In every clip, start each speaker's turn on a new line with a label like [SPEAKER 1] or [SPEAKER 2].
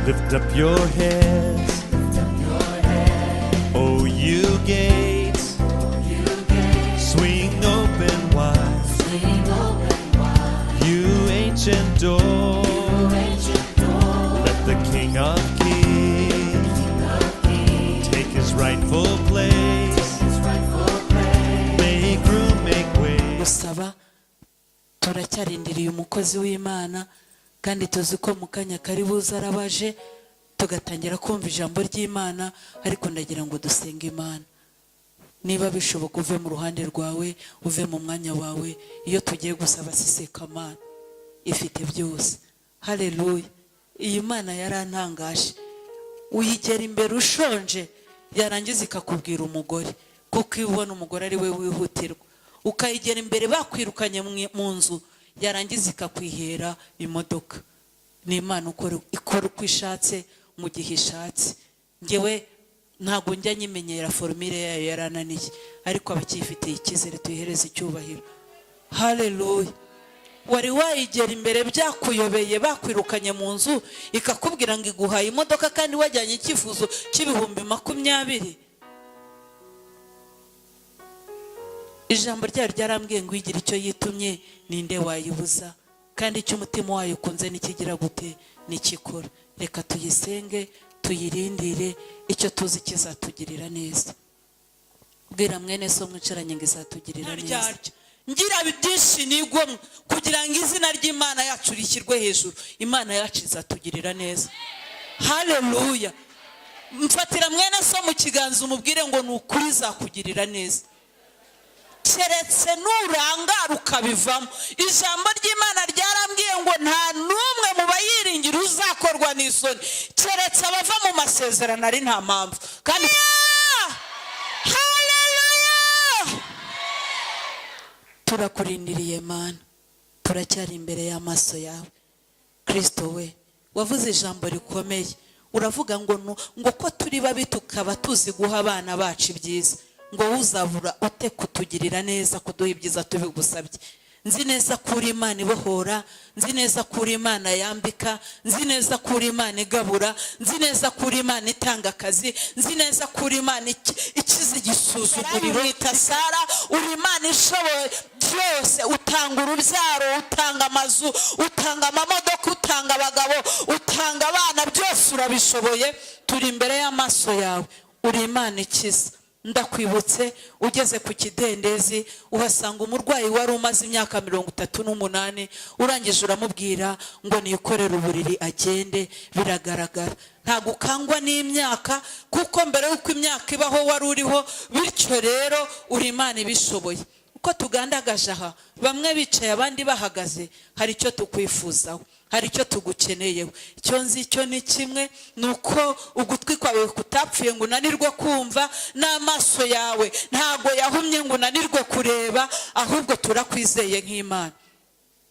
[SPEAKER 1] Lift up your heads, oh you gates, swing open wide, you ancient door, let the King of Kings take his rightful place, make room, make way.
[SPEAKER 2] Gusaba turacyarindiriye umukozi w'Imana kandi tuzi ko mu kanya kari buza arabaje tugatangira kumva ijambo ry'Imana, ariko ndagira ngo dusenge Imana. Niba bishoboka uve mu ruhande rwawe, uve mu mwanya wawe, iyo tugiye gusaba Sisekamana ifite byose. Haleluya. Iyi Mana yarantangaje, uyigera imbere ushonje yarangiza ikakubwira umugore, kuko ibona umugore ari we wihutirwa. Ukayigera imbere bakwirukanye mu nzu yarangiza ikakwihera imodoka. Ni Imana ikora uko ishatse mu gihe ishatse. Ngewe ntago njya nyimenyera formule yayo yarananiye, ariko abakifitiye icyizere tuyihereze icyubahiro. Haleluya. Wari wayigera imbere byakuyobeye bakwirukanye mu nzu ikakubwira ngo iguhaye imodoka kandi wajyanye icyifuzo cy'ibihumbi 20. Ijambo ryayo ryarambwiye ngo igira icyo yitumye ninde wayibuza, kandi icyo umutima wayo ukunze nikigira gute nikikora. Reka tuyisenge tuyirindire, icyo tuzi kizatugirira neza. Bwira mwene so mwicaranye ngo izatugirira neza. Ngira byinshi nigomwe kugira ngo izina ry'Imana yacu rishyirwe hejuru. Imana yacu izatugirira neza. Haleluya. Mfatira mwene so mu kiganza umubwire ngo nukuri zakugirira neza. Keretse nurangara ukabivamo. Ijambo ry'Imana ryarambwiye ngo nta numwe mu bayiringira uzakorwa n'isoni, keretse abava mu masezerano ari nta mpamvu. Kandi haleluya, turakurindiriye Mana, turacyari imbere y'amaso yawe. Kristo we wavuze ijambo rikomeye, uravuga ngo ko turi babi tukaba tuzi guha abana bacu ibyiza, ngo uzabura ute kutugirira neza, kuduha ibyiza tubigusabye. Nzi neza kuri Imana ibohora, nzi neza kuri Imana yambika, nzi neza kuri Imana igabura, nzi neza kuri Imana itanga akazi, nzi neza kuri Imana ikiza igisuzuguriro. Itasara uri Imana ishoboye byose, utanga urubyaro, utanga amazu, utanga amamodoka, utanga abagabo, utanga abana, byose urabishoboye. Turi imbere y'amaso yawe, uri Imana ikiza. Ndakwibutse ugeze ku kidendezi uhasanga umurwayi wari umaze imyaka 38, urangije uramubwira ngo nikorere uburiri agende. Biragaragara ntago ukangwa n'imyaka, kuko mbere y'uko imyaka ibaho wari uriho. Bityo rero uri Imana ibishoboye. Uko tugandagaje aha, bamwe bicaye abandi bahagaze, hari icyo tukwifuzaho, hari icyo tugukeneyeho. Icyo nzi cyo ni kimwe, nuko ugutwi kwawe kutapfuye ngo unanirwe kumva, n'amaso yawe ntago yahumye ngo unanirwe kureba, ahubwo turakwizeye nk'Imana.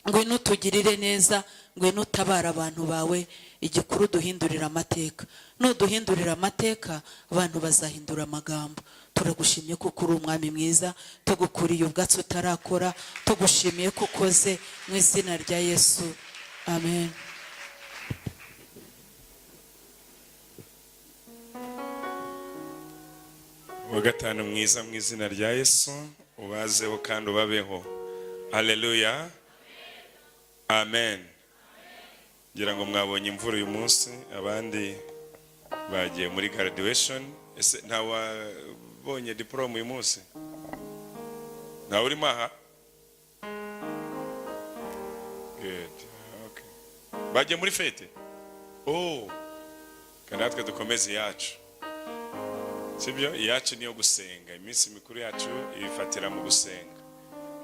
[SPEAKER 2] Ngwino utugirire neza, ngwino utabara abantu bawe. Igikuru duhindurira amateka. Nuduhindurira amateka, abantu bazahindura amagambo. Turagushimiye kuko uri umwami mwiza, tugukuriye ubwatsi utarakora, tugushimiye kuko ukoze mu izina rya Yesu. Amen.
[SPEAKER 3] Wa gatanu mwiza mu izina rya Yesu, ubazeho kandi ubabeho. Haleluya. Amen. Ngira ngo mwabonye imvura uyu munsi, abandi bagiye muri graduation. Ese nta wabonye diploma uyu munsi? Nta uri maha? Good. Okay. Bagiye muri fete? Oh. Kandi natwe dukomeze yacu. Sibyo? Yacu niyo gusenga. Iminsi mikuru yacu ibifatira mu gusenga.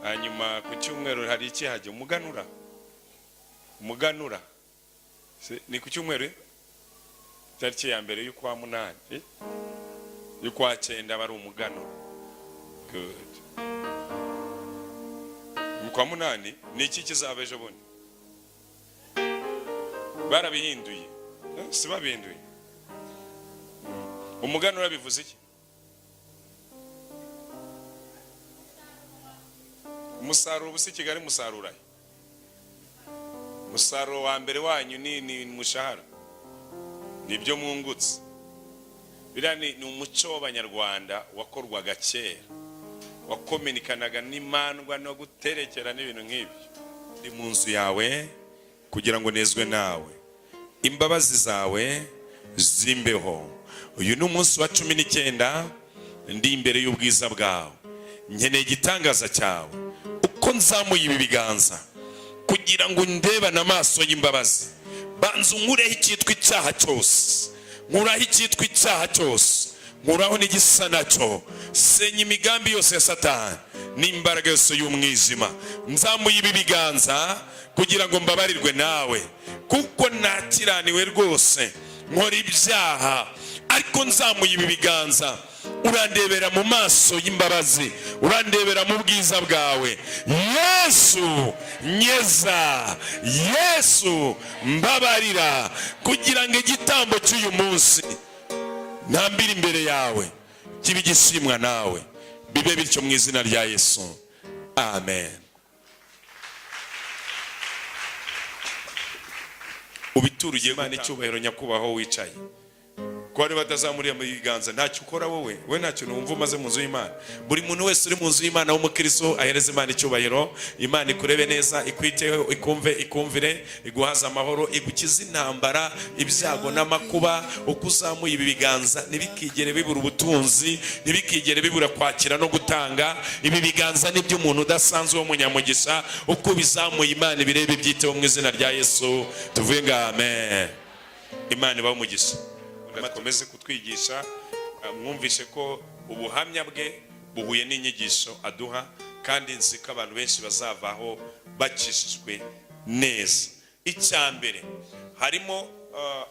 [SPEAKER 3] Hanyuma ku cyumweru hari iki hajye umuganura? Umuganura. Ni ku cyumweru? Tariki ya mbere y'ukwa 8. Y'ukwa 9 bari umuganura. Good. Kwa 8 ni iki kizaba ejo bundi? Barabihinduye. Si babihinduye. Umuganura bivuze iki? Umusaruro busi Kigali musaruraye. Umusaruro wa mbere wanyu ni mushahara. nibyo mwungutse. Biriya ni umuco w'Abanyarwanda wakorwaga kera, wakominikanaga n'imandwa no guterekera n'ibintu nk'ibyo. Ndi mu nzu yawe kugira ngo nezwe nawe, imbabazi zawe zimbeho. Uyu ni umunsi wa 19 ndi imbere y'ubwiza bwawe, nkeneye igitangaza cyawe. Uko nzamuye ibi biganza kugira ngo ndebane amaso y'imbabazi, banza unkureho icyitwa icyaha cyose, nkuraho icyitwa icyaha cyose, nkuraho n'igisa nacyo. Senya imigambi yose ya Satani n'imbaraga yose y'umwijima. Nzamuye ibi biganza kugira ngo mbabarirwe nawe, kuko nakiraniwe rwose, nkora ibyaha. Ariko nzamuye ibi biganza, urandebera mu maso y'imbabazi, urandebera mu bwiza bwawe. Yesu nyeza, Yesu mbabarira, kugira ngo igitambo cy'uyu munsi ntambira imbere yawe kibe gishimwa nawe. Bibe bityo mu izina rya Yesu, amen. Ubituriye Imana icyubahiro nyakubahwa wicaye. Ko bari batazamuriye mu biganza, ntacyo ukora wowe, we ntacyo numva umaze mu nzu y'Imana. Buri muntu wese uri mu nzu y'Imana w'umukristo ahereza Imana icyubahiro. Imana ikurebe neza, ikwiteho, ikumve, ikumvire, iguhaza amahoro, igukiza intambara, ibyago n'amakuba. Uko uzamuye ibi biganza ntibikigere bibura ubutunzi, ntibikigere bibura kwakira no gutanga. Ibi biganza ni by'umuntu udasanzwe w'umunyamugisha. Uko bizamuye Imana ibirebe byiteho mu izina rya Yesu. Tuvuge ngo amen. Imana ibahe umugisha. Bakomeze kutwigisha. Mwumvishe ko ubuhamya bwe buhuye n'inyigisho aduha, kandi nzi ko abantu benshi bazavaho bakishijwe neza. Icyambere harimo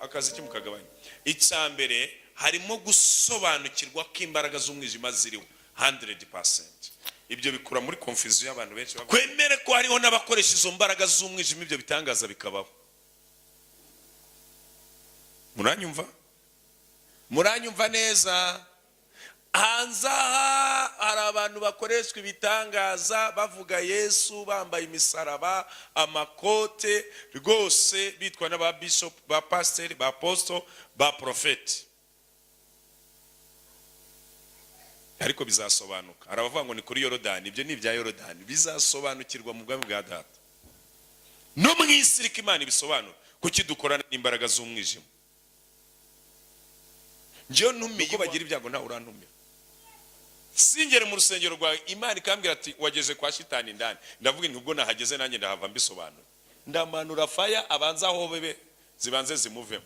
[SPEAKER 3] akazi kimukagabanya. Icyambere harimo gusobanukirwa ko imbaraga z'umwijima ziriho 100%. Ibyo bikura muri confusion y'abantu benshi. Kwemere ko hariho n'abakoresha izo mbaraga z'umwijima, ibyo bitangaza bikabaho. Muranyumva neza? Hanze aha hari abantu bakoreshwa ibitangaza bavuga Yesu, bambaye imisaraba, amakote, rwose bitwa n'aba bishop, ba pastor, ba apostle, ba prophet. Ariko bizasobanuka. Arabavuga ngo ni kuri Yorodani. Ibyo ni ibya Yorodani, bizasobanukirwa mu bwami bwa Data. No mu isi riko Imana ibisobanura. Kuki dukorana n'imbaraga z'umwijima? Njyo ntumiye ko bagira ibyago nta urantumira. Singere mu rusengero rwa Imana ikambwira ati wageze kwa shitani ndani. Ndavuga nti ubwo nahageze nanjye ndahava mbisobanura. Ndamanura faya abanza aho bebe zibanze zimuvemo.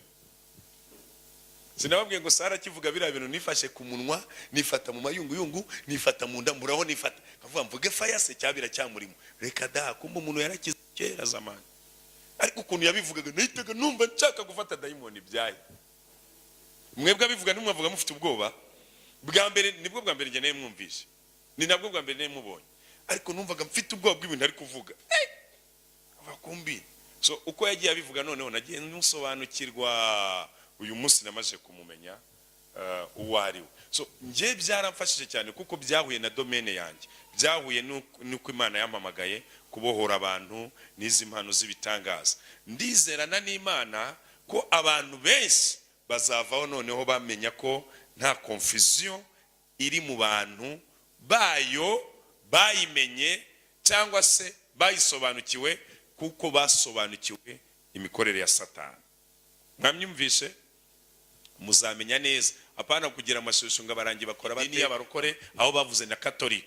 [SPEAKER 3] Sinababwiye ngo Sara kivuga bira bintu nifashe ku munwa, nifata mu mayunguyungu, nifata mu nda, muraho nifata. Kavuga mvuge faya se cyabira cyamurimo. Reka da kumba umuntu yarakize kera zamani. Ariko ukuntu yabivugaga nahitaga numva nshaka gufata daimoni byaye. Mwebwe abivuga ntimwavuga mufite ubwoba. Bwa mbere nibwo bwa mbere ngeneye mwumvishe, ni nabwo bwa mbere nemubonye, ariko numvaga mfite ubwoba bw'ibintu ari kuvuga. Abakumbi. So uko yagiye abivuga noneho nagiye numusobanukirwa. Uyu munsi namaze kumumenya uwo ari we. So nje byaramfashije cyane kuko byahuye na domaine yanjye, byahuye nuko Imana yamamagaye kubohora abantu n'izi mpano z'ibitangaza. Ndizerana n'Imana ko abantu benshi bazavaho noneho bamenya ko nta confusion iri mu bantu bayo, bayimenye cyangwa se bayisobanukiwe, kuko basobanukiwe imikorere ya Satani. Mwamyumvishe? Muzamenya neza, apana kugira amashusho ngo abarangi bakora badini y'abarokore, aho bavuze na Catholic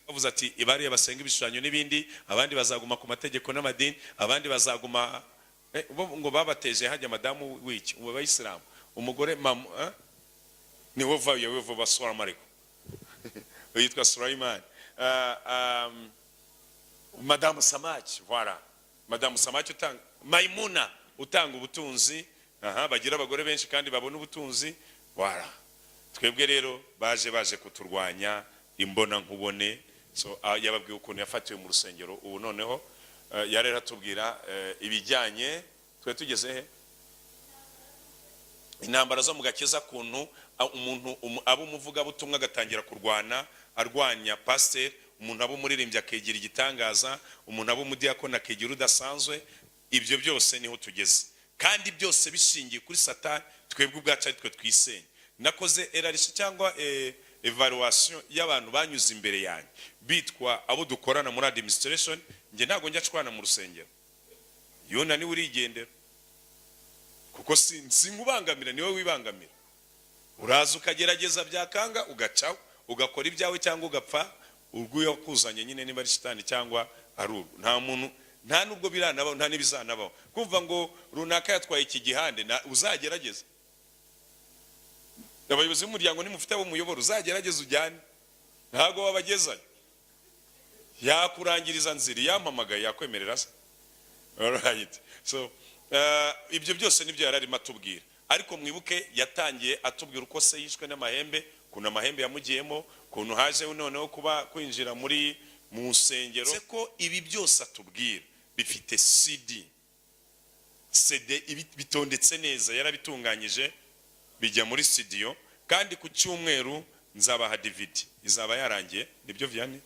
[SPEAKER 3] bavuze ati ibari yabasenga ibishushanyo n'ibindi, abandi bazaguma ku mategeko n'amadini, abandi bazaguma ngo babateje hajya madamu wiki ubu Abayisilamu umugore ni wova yewe baswara mariko yitwa Sulaiman, Madamu Samaki, voilà, Madamu Samaki utanga Maimuna, utanga ubutunzi. Bagira abagore benshi kandi babona ubutunzi. Voilà, twebwe rero baje kuturwanya imbona nkubone. So yababwiye ukuntu yafatiwe mu rusengero. Ubu noneho yarera tubwira ibijyanye twe tugeze he intambara zo mugakiza kuntu umuntu abo muvuga butumwa gatangira kurwana, arwanya pastor, umuntu abo muririmbya akegera igitangaza, umuntu abo mudiakona akegera udasanzwe. Ibyo byose niho tugeze, kandi byose bishingiye kuri Satani, twebwe ubwacu ari twe twisenya. Nakoze erarishi cyangwa evaluation y'abantu banyuze imbere yanjye bitwa abo dukorana muri administration. Nge ntago njya cwana mu rusengero, yona ni urigendera kuko singubangamira, niwe wibangamira. Uraza ukagerageza byakanga ugacaho ugakora ibyawe cyangwa ugapfa, urguye kuzanye nyine niba ari shitani cyangwa ari nta muntu, nta nubwo biranabaho, nta nibizanabaho kumva ngo runaka yatwaye iki gihande. Uzagerageza abayobozi b'umuryango nimufite abo muyobora, uzagerageza ujyane, ntago wabagezayo. Yakurangiriza nzira, yampamagaye, yakwemerera se. Alright, so ibyo byose nibyo yararimo atubwira. Ariko mwibuke yatangiye atubwira uko se yishwe n'amahembe, kuna amahembe yamugiyemo, kuntu haje noneho kuba kwinjira mu nsengero. Ko ibi byose atubwira bifite CD bitondetse neza, yarabitunganyije bijya muri studio. Kandi ku cyumweru nzabaha DVD izaba yarangiye. Nibyo vyane.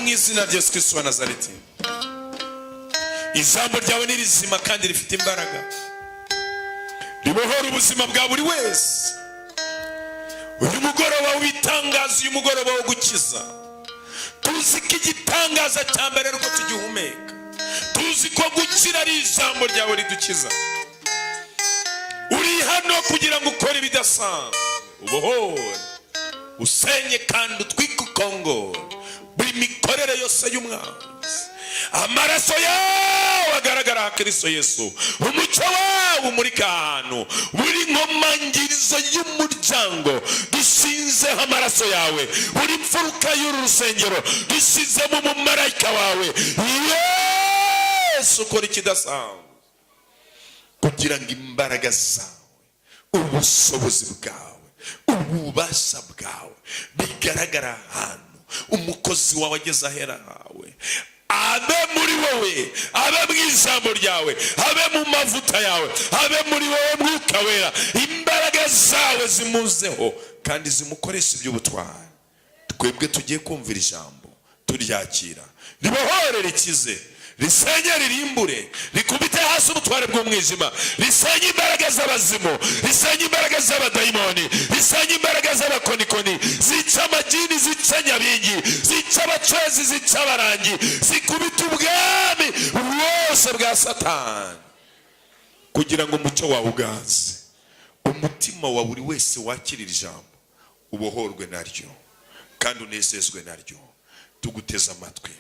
[SPEAKER 3] Izina rya Yesu Kristo wa Nazareti, ijambo ryawe ni rizima kandi rifite imbaraga, ribohora ubuzima bwa buri wese. Uyu mugoroba w'itangazo, uyu mugoroba wo gukiza, tuzi ko igitangaza cya mbere ruko tugihumeka, tuzi ko gukira ari ijambo ryawe ridukiza. Uri hano kugira ngo ukore ibidasanzwe, ubohore, usenye kandi utwike ukongore buri mikorere yose y'umwanzi. Amaraso yawe agaragara ha Kristo Yesu, umucyo wawe umurika ahantu, buri nkomangirizo y'umuryango dushinzeho amaraso yawe, buri mfuruka y'uru rusengero dushyizemo umumarayika wawe Yesu. Ukora ikidasanzwe kugira ngo imbaraga zawe, ubushobozi bwawe, ububasha bwawe bigaragara ahantu umukozi wawe ageze ahera hawe, abe muri wowe, abe mu ijambo ryawe, abe mu mavuta yawe, abe muri wowe Mwuka Wera, imbaraga zawe zimuzeho kandi zimukoresha iby'ubutwari. Twebwe tugiye kumvira ijambo, turyakira, ribohore, rikize, risenye, ririmbure, rikubite hasi ubutware bw'umwijima, risenye imbaraga z'abazimu, risenye imbaraga z'abadayimoni, risenye imbaraga z'abakonikoni, zica amagini, zica nyabingi, zica abacezi, zica abarangi, zikubita ubwami bwose bwa Satani, kugira ngo umucyo wawe uganze umutima wa buri wese wakirira ijambo, ubohorwe naryo kandi unezezwe naryo. Tuguteza amatwi,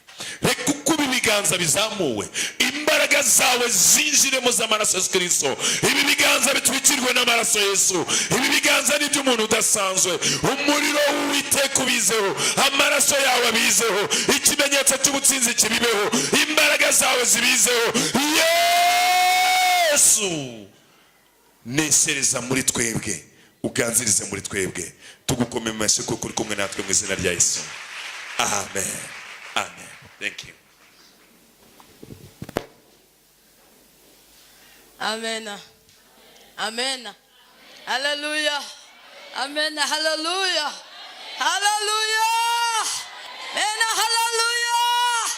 [SPEAKER 3] reka ukuba ibiganza bizamuwe, imbaraga zawe zinjiremo z'amaraso Yesu Kristo. Ibi biganza bitwikirwe n'amaraso Yesu, ibi biganza ni by'umuntu udasanzwe. Umuriro w'Uwiteka ubizeho, amaraso yawe abizeho, ikimenyetso cy'ubutsinzi kibibeho, imbaraga zawe zibizeho. Yesu, nesereza muri twebwe, uganzirize muri twebwe. Tugukome mu mashyi kuko uri kumwe natwe mu izina rya Yesu. Amen. Amen. Thank you.
[SPEAKER 4] Amen. Amen. Hallelujah. Amen. Hallelujah. Hallelujah. Amen. Hallelujah.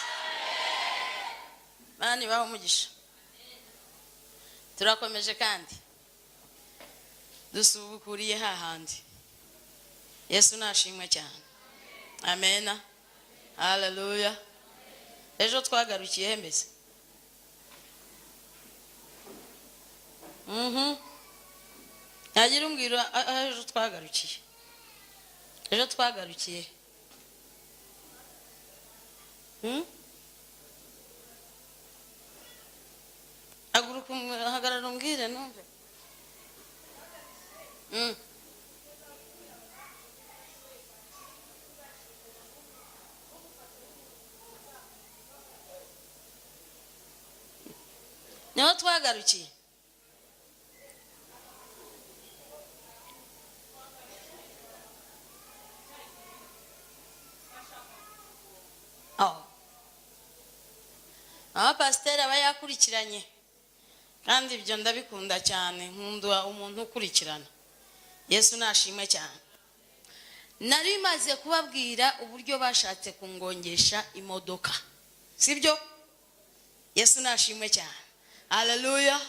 [SPEAKER 4] Mani baho umugisha. Turakomeje kandi dusubukuriye hahandi. Yesu nashimwe cyane. Amen. Hallelujah. Ejo twagarukiye mbese. Yagira umbwira ejo twagarukiye. Ejo twagarukiye. Aguruka hagarara umbwire numve. Niho twagarukiye. pasiteri aba yakurikiranye, kandi ibyo ndabikunda cyane, nkunda umuntu ukurikirana. Yesu nashimwe cyane. Nari maze kubabwira uburyo bashatse kungongesha imodoka, sibyo? Yesu nashimwe cyane. Haleluya.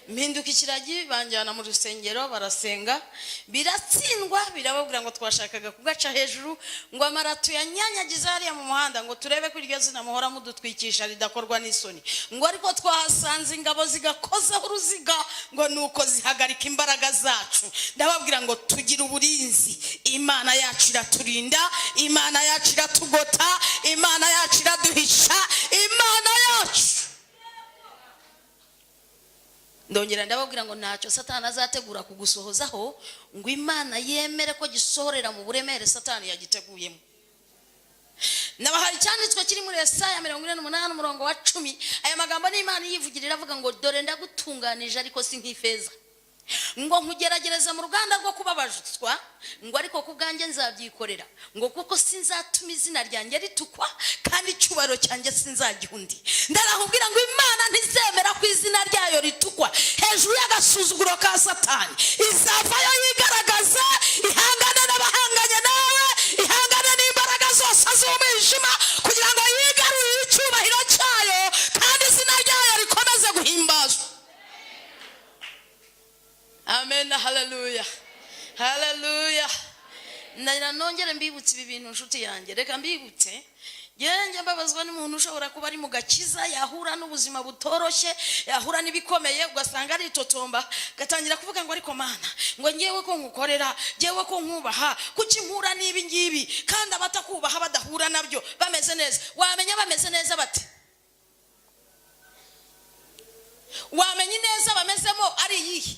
[SPEAKER 4] Mpinduka ikiragi, banjyana mu rusengero, barasenga, biratsindwa, birababwira ngo twashakaga kugaca hejuru, ngo amarato yanyanyagiza hariya mu muhanda, ngo turebe ko iryo zina muhora mudutwikisha ridakorwa n'isoni, ngo ariko twahasanze ingabo zigakozaho uruziga, ngo nuko zihagarika imbaraga zacu. Ndababwira ngo tugire uburinzi, Imana yacu iraturinda, Imana yacu iratugota, Imana yacu iraduhisha, Imana yacu. Ndongera ndababwira ngo ntacyo Satani azategura kugusohozaho ngo Imana yemere ko gisohorera mu buremere Satani yagiteguyemo. Nabahaye icyanditswe kiri muri Yesaya 48:10. Aya magambo ni Imana yivugirira avuga ngo dore ndagutunganije ariko si nk'ifeza, ngo nkugeragereza mu ruganda rwo kubabajwa, ngo ariko kubwanjye nzabyikorera, ngo kuko sinzatuma izina ryanjye ritukwa kandi icyubahiro cyanjye sinzagihundi. Ndarahubwira ngo Imana ntizemera ko izina ryayo ritukwa hejuru y'agasuzuguro ka Satani. Izavayo yigaragaza, ihangane n'abahanganye nawe, ihangane n'imbaraga zose z'umwijima, kugira ngo yigarurire icyubahiro cyayo kandi izina ryayo rikomeze guhimbazwa. Amen. Haleluya. Haleluya. Nongere mbibutse ibi bintu nshuti yanjye. Reka mbibutse. Njye mbabazwa n'umuntu ushobora kuba ari mu gakiza, yahura n'ubuzima butoroshye, yahura n'ibikomeye, ugasanga ari totomba, gatangira kuvuga ngo ariko Mana, ngo ngewe ko ngukorera, ngewe ko nkubaha, kuki nkura n'ibi ngibi kandi abatakubaha badahura nabyo bameze neza? Wamenya bameze neza bate? Wamenya neza bamezemo ari yihe?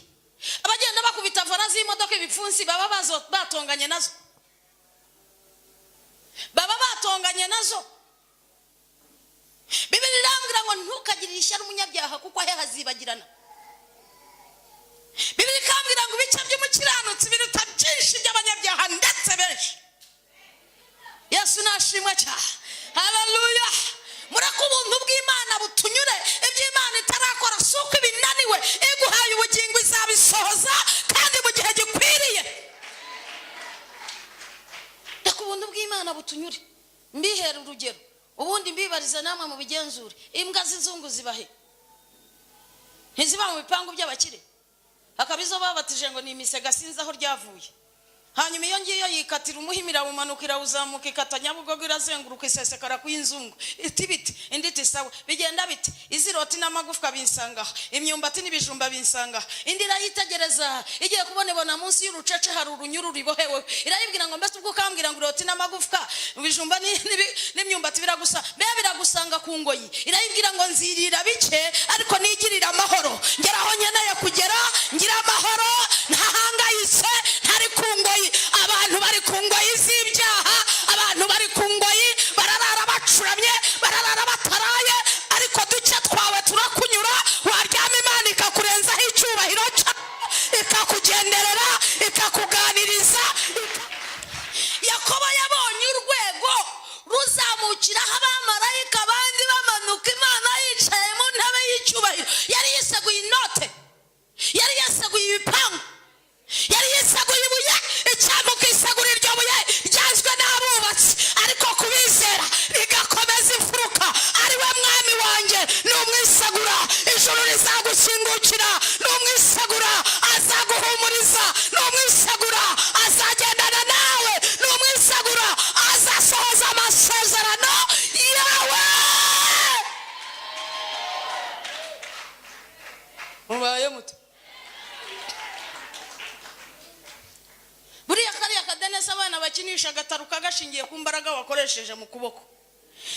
[SPEAKER 4] Abagenda bakubita vara z'imodoka ibipfunsi baba batonganye nazo, baba batonganye nazo. Bibiri irambwira ngo ntukagirire ishyari umunyabyaha kuko ahe hazibagirana. Bibiri ikambwira ngo ibice by'umukiranutsi biruta byinshi by'abanyabyaha ndetse benshi. Yesu nashimwe cyane. Haleluya. Murako ubuntu bw'Imana butunyure, iby'Imana itarakora suko ibinaniwe, iguhaye ubugingo izabisohoza kandi mu gihe gikwiriye. Reka ubuntu bw'Imana butunyure. Mbihera urugero, ubundi mbibariza namwe mu bigenzure. Imbwa z'inzungu zibahe? Ntiziba mu bipangu by'abakire? Akabizo babatije ngo ni imisega sinzi aho ryavuye. Hanyuma iyo ngiyo yikatira umuhimira umanukira uzamuka ikata Nyabugogo irazenguruka isesekara ku y'inzungu. Iti biti indi iti sawa, bigenda biti iziroti n'amagufwa binsanga, imyumbati n'ibijumba binsanga. Indi irayitegereza, igiye kubonebona munsi y'urucece hari urunyuru ribohewe, irayibwira ngo mbese ubwo ukambwira ngo iroti n'amagufwa ibijumba n'imyumbati biragusa, mbe biragusanga ku ngoyi. Irayibwira ngo nzirira bike ariko nigirira amahoro, ngeraho nkeneye kugera ngira amahoro, ntahangayitse ntari ku ngoyi. Abantu bari ku ngoyi z'ibyaha, abantu bari ku ngoyi bararara bacuramye, bararara bataraye, ariko duce twawe turakunyura. Waryama Imana ikakurenzaho icyubahiro cyayo, ikakugenderera, ikakuganiriza. Yakobo yabonye urwego ruzamukiraho abamarayika abandi bamanuka, Imana yicaye mu ntebe y'icyubahiro. Yari yiseguye inote, yari yiseguye ibipangu, yari yiseguye ibuye, icyamuka isegura iryo buye ryazwe n'abubatsi, ariko kubizera rigakomeza imfuruka. Ari we mwami wanjye, n'umwisegura ijuru rizagukingukira, n'umwisegura azaguhumuriza, n'umwisegura azagendana nawe, n'umwisegura azasohoza amasezerano yawe. Mubaye muto buriya kariya kadenesi abana bakinisha agataruka gashingiye ku mbaraga wakoresheje mu kuboko.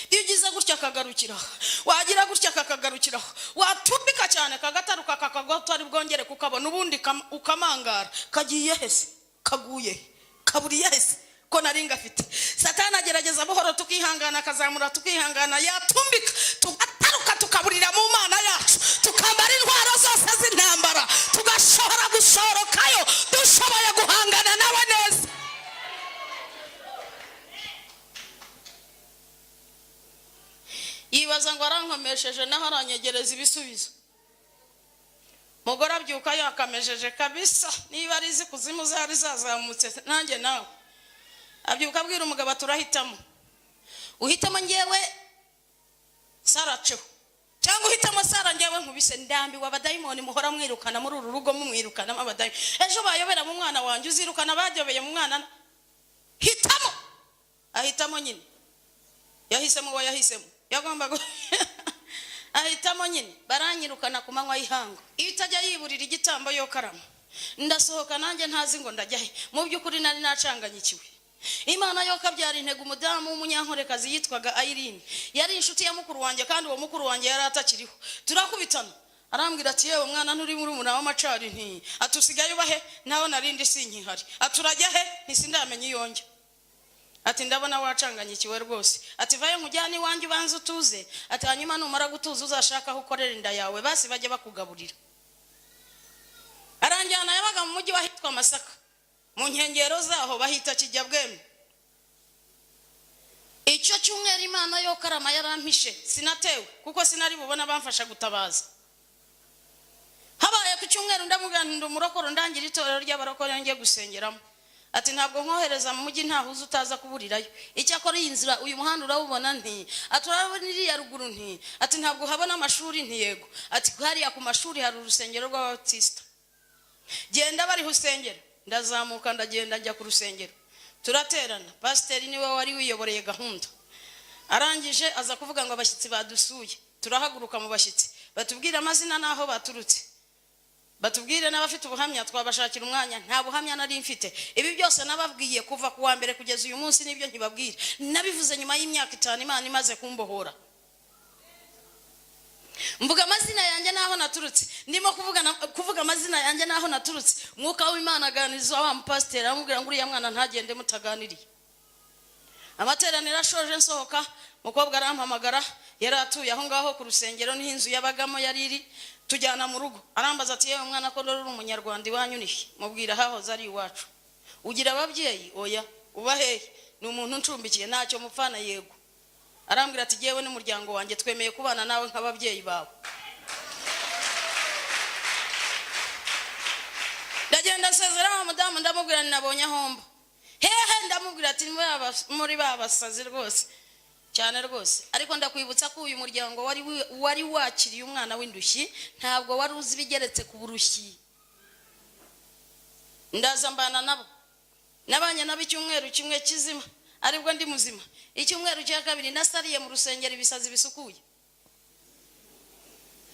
[SPEAKER 4] Iyo ugize gutya kagarukiraho, wagira gutya kakagarukiraho, watumbika cyane kagataruka kakagota ari bwongere kukabona, ubundi ukamangara. Kagiye hese, kaguye, kaburiye hese ko nari ngafite. Satani agerageza buhoro tukihangana, kazamura tukihangana, yatumbika tugataruka tukaburira mu Mana yacu, tukambara intwaro zose z'intambara, tugashobora gushorokayo dushoboye guhangana nawe neza. Yibaza ngo arankomesheje ndangije naho aranyegereza ibisubizo. Mugore abyuka yakamejeje kabisa, niba ari izi kuzimu zari zazamutse nanjye nawe. Abyuka abwira umugabo turahitamo. Uhitamo ngewe Saraceho cyangwa uhitamo Sara ngewe nkubise ndambiwe abadayimoni muhora mwirukana muri uru rugo mumwirukana abadayi. Ejo bayobera mu mwana wanjye uzirukana badyobeye mu mwana. Hitamo. Ahitamo nyine. Yahisemo wa yahisemo. Yagomba ahitamo nyine. Baranyirukana ku manywa y'ihanga. Iyo utajya yiburira igitambo yo karama. Ndasohoka nanjye ntazi ngo ndajya he. Mu by'ukuri nari nacanganyikiwe. Imana yo kabyara intego umudamu w'umunyankorekazi yitwaga Irene. Yari inshuti ya mukuru wanjye kandi uwo mukuru wanjye yari atakiriho. Turakubitana. Arambwira ati yewe mwana nturi muri umuna w'amacari nti. Atusigaye ubahe naho narindi sinkihari. Aturajya he ntisindamenye iyonge. Ati ndabona wacanganyikiwe rwose. Ati vaye nkujyane iwanjye ubanze utuze. Ati hanyuma numara gutuza uzashaka aho ukorera inda yawe basi bajye bakugaburira. Aranjyana yabaga mu mujyi wahitwa Masaka. Mu nkengero zaho bahita Kijyabwemi. Icyo cyumweru Imana yo karama yarampishe sinatewe kuko sinari bubona bamfasha gutabaza. Habaye ku cyumweru ndamubwira ndumurokoro ndangira itorero ry'abarokore ngiye gusengeramo. Ati ntabwo nkohereza mu mujyi ntahuze utaza kuburirayo. Icyakora iyi nzira uyu muhanda urawubona nti. Aturabona iriya ruguru nti. Ati ntabwo habona amashuri nti yego. Ati hariya ku mashuri hari urusengero rw'Ababatista. Genda bari husengera. Ndazamuka ndagenda njya ku rusengero. Turaterana. Pasiteri niwe wari wiyoboreye gahunda. Arangije aza kuvuga ngo abashyitsi badusuye. Turahaguruka mu bashyitsi. Batubwira amazina naho baturutse. Batubwire n'abafite ubuhamya twabashakira umwanya nta buhamya nari mfite. Ibi byose nababwiye kuva ku wa mbere kugeza uyu munsi nibyo ntibabwira. Nabivuze nyuma y'imyaka 5 Imana imaze kumbohora. Mvuga amazina yanjye naho naturutse. Ndimo kuvuga amazina yanjye naho naturutse. Mwuka w'Imana aganiriza wa mpasiteri amubwira ngo uriya mwana ntagende mutaganiriye. Amateraniro ashoje nsohoka mukobwa arampamagara yaratuye aho ngaho ku rusengero niho inzu yabagamo yari iri. Tujyana mu rugo arambaza ati yewe mwana ko rero uri umunyarwanda iwanyu nihe? Mubwira hahoze ari iwacu. Ugira ababyeyi? Oya. Uba hehe? Ni umuntu ncumbikiye ntacyo mupfana yego. Arambwira ati yewe n'umuryango wanjye twemeye kubana nawe nk'ababyeyi bawe. Ndagenda nsezera wa mudamu ndamubwira ninabonye ahomba. Hehe ndamubwira ati muri babasazi rwose. Cyane rwose. Ariko ndakwibutsa ko uyu muryango wari wakiriye umwana w'indushyi ntabwo wari uzi bigeretse ku burushyi. Ndaza mbana nabo. Nabanye nabo icyumweru kimwe kizima. Aribwo ndi muzima. Icyumweru cya kabiri nasariye mu rusengero ibisazi bisukuye.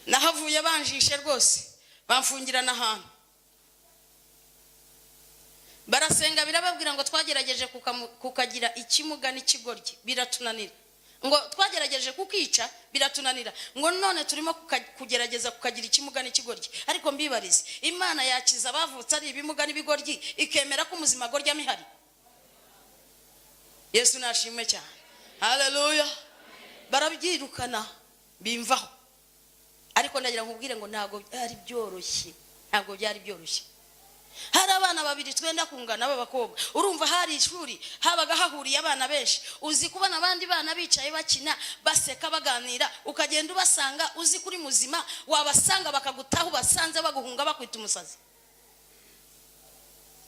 [SPEAKER 4] Nahavuye banjishe rwose. Bamfungirana ahantu. Barasenga birababwira ngo twagerageje kukagira ikimuga n'ikigoryi biratunanira. Ngo twagerageje kukica biratunanira. Ngo none turimo kugerageza kukagira ikimuga n'ikigoryi. Ariko mbibarize Imana yakiza bavutse ari ibimuga n'ibigoryi ikemera ko umuzima gorya mihari. Yesu nashimwe cyane. Haleluya. Barabyirukana bimvaho. Ariko ndagira nkubwire ngo ntago byari byoroshye. Ntago byari byoroshye. Hari abana babiri twenda kungana b'abakobwa. Urumva hari ishuri habaga hahuriye abana benshi. Uzi kubona abandi bana bicaye bakina baseka baganira ukagenda ubasanga uzi kuri muzima wabasanga bakagutaho basanze baguhunga bakwita umusazi.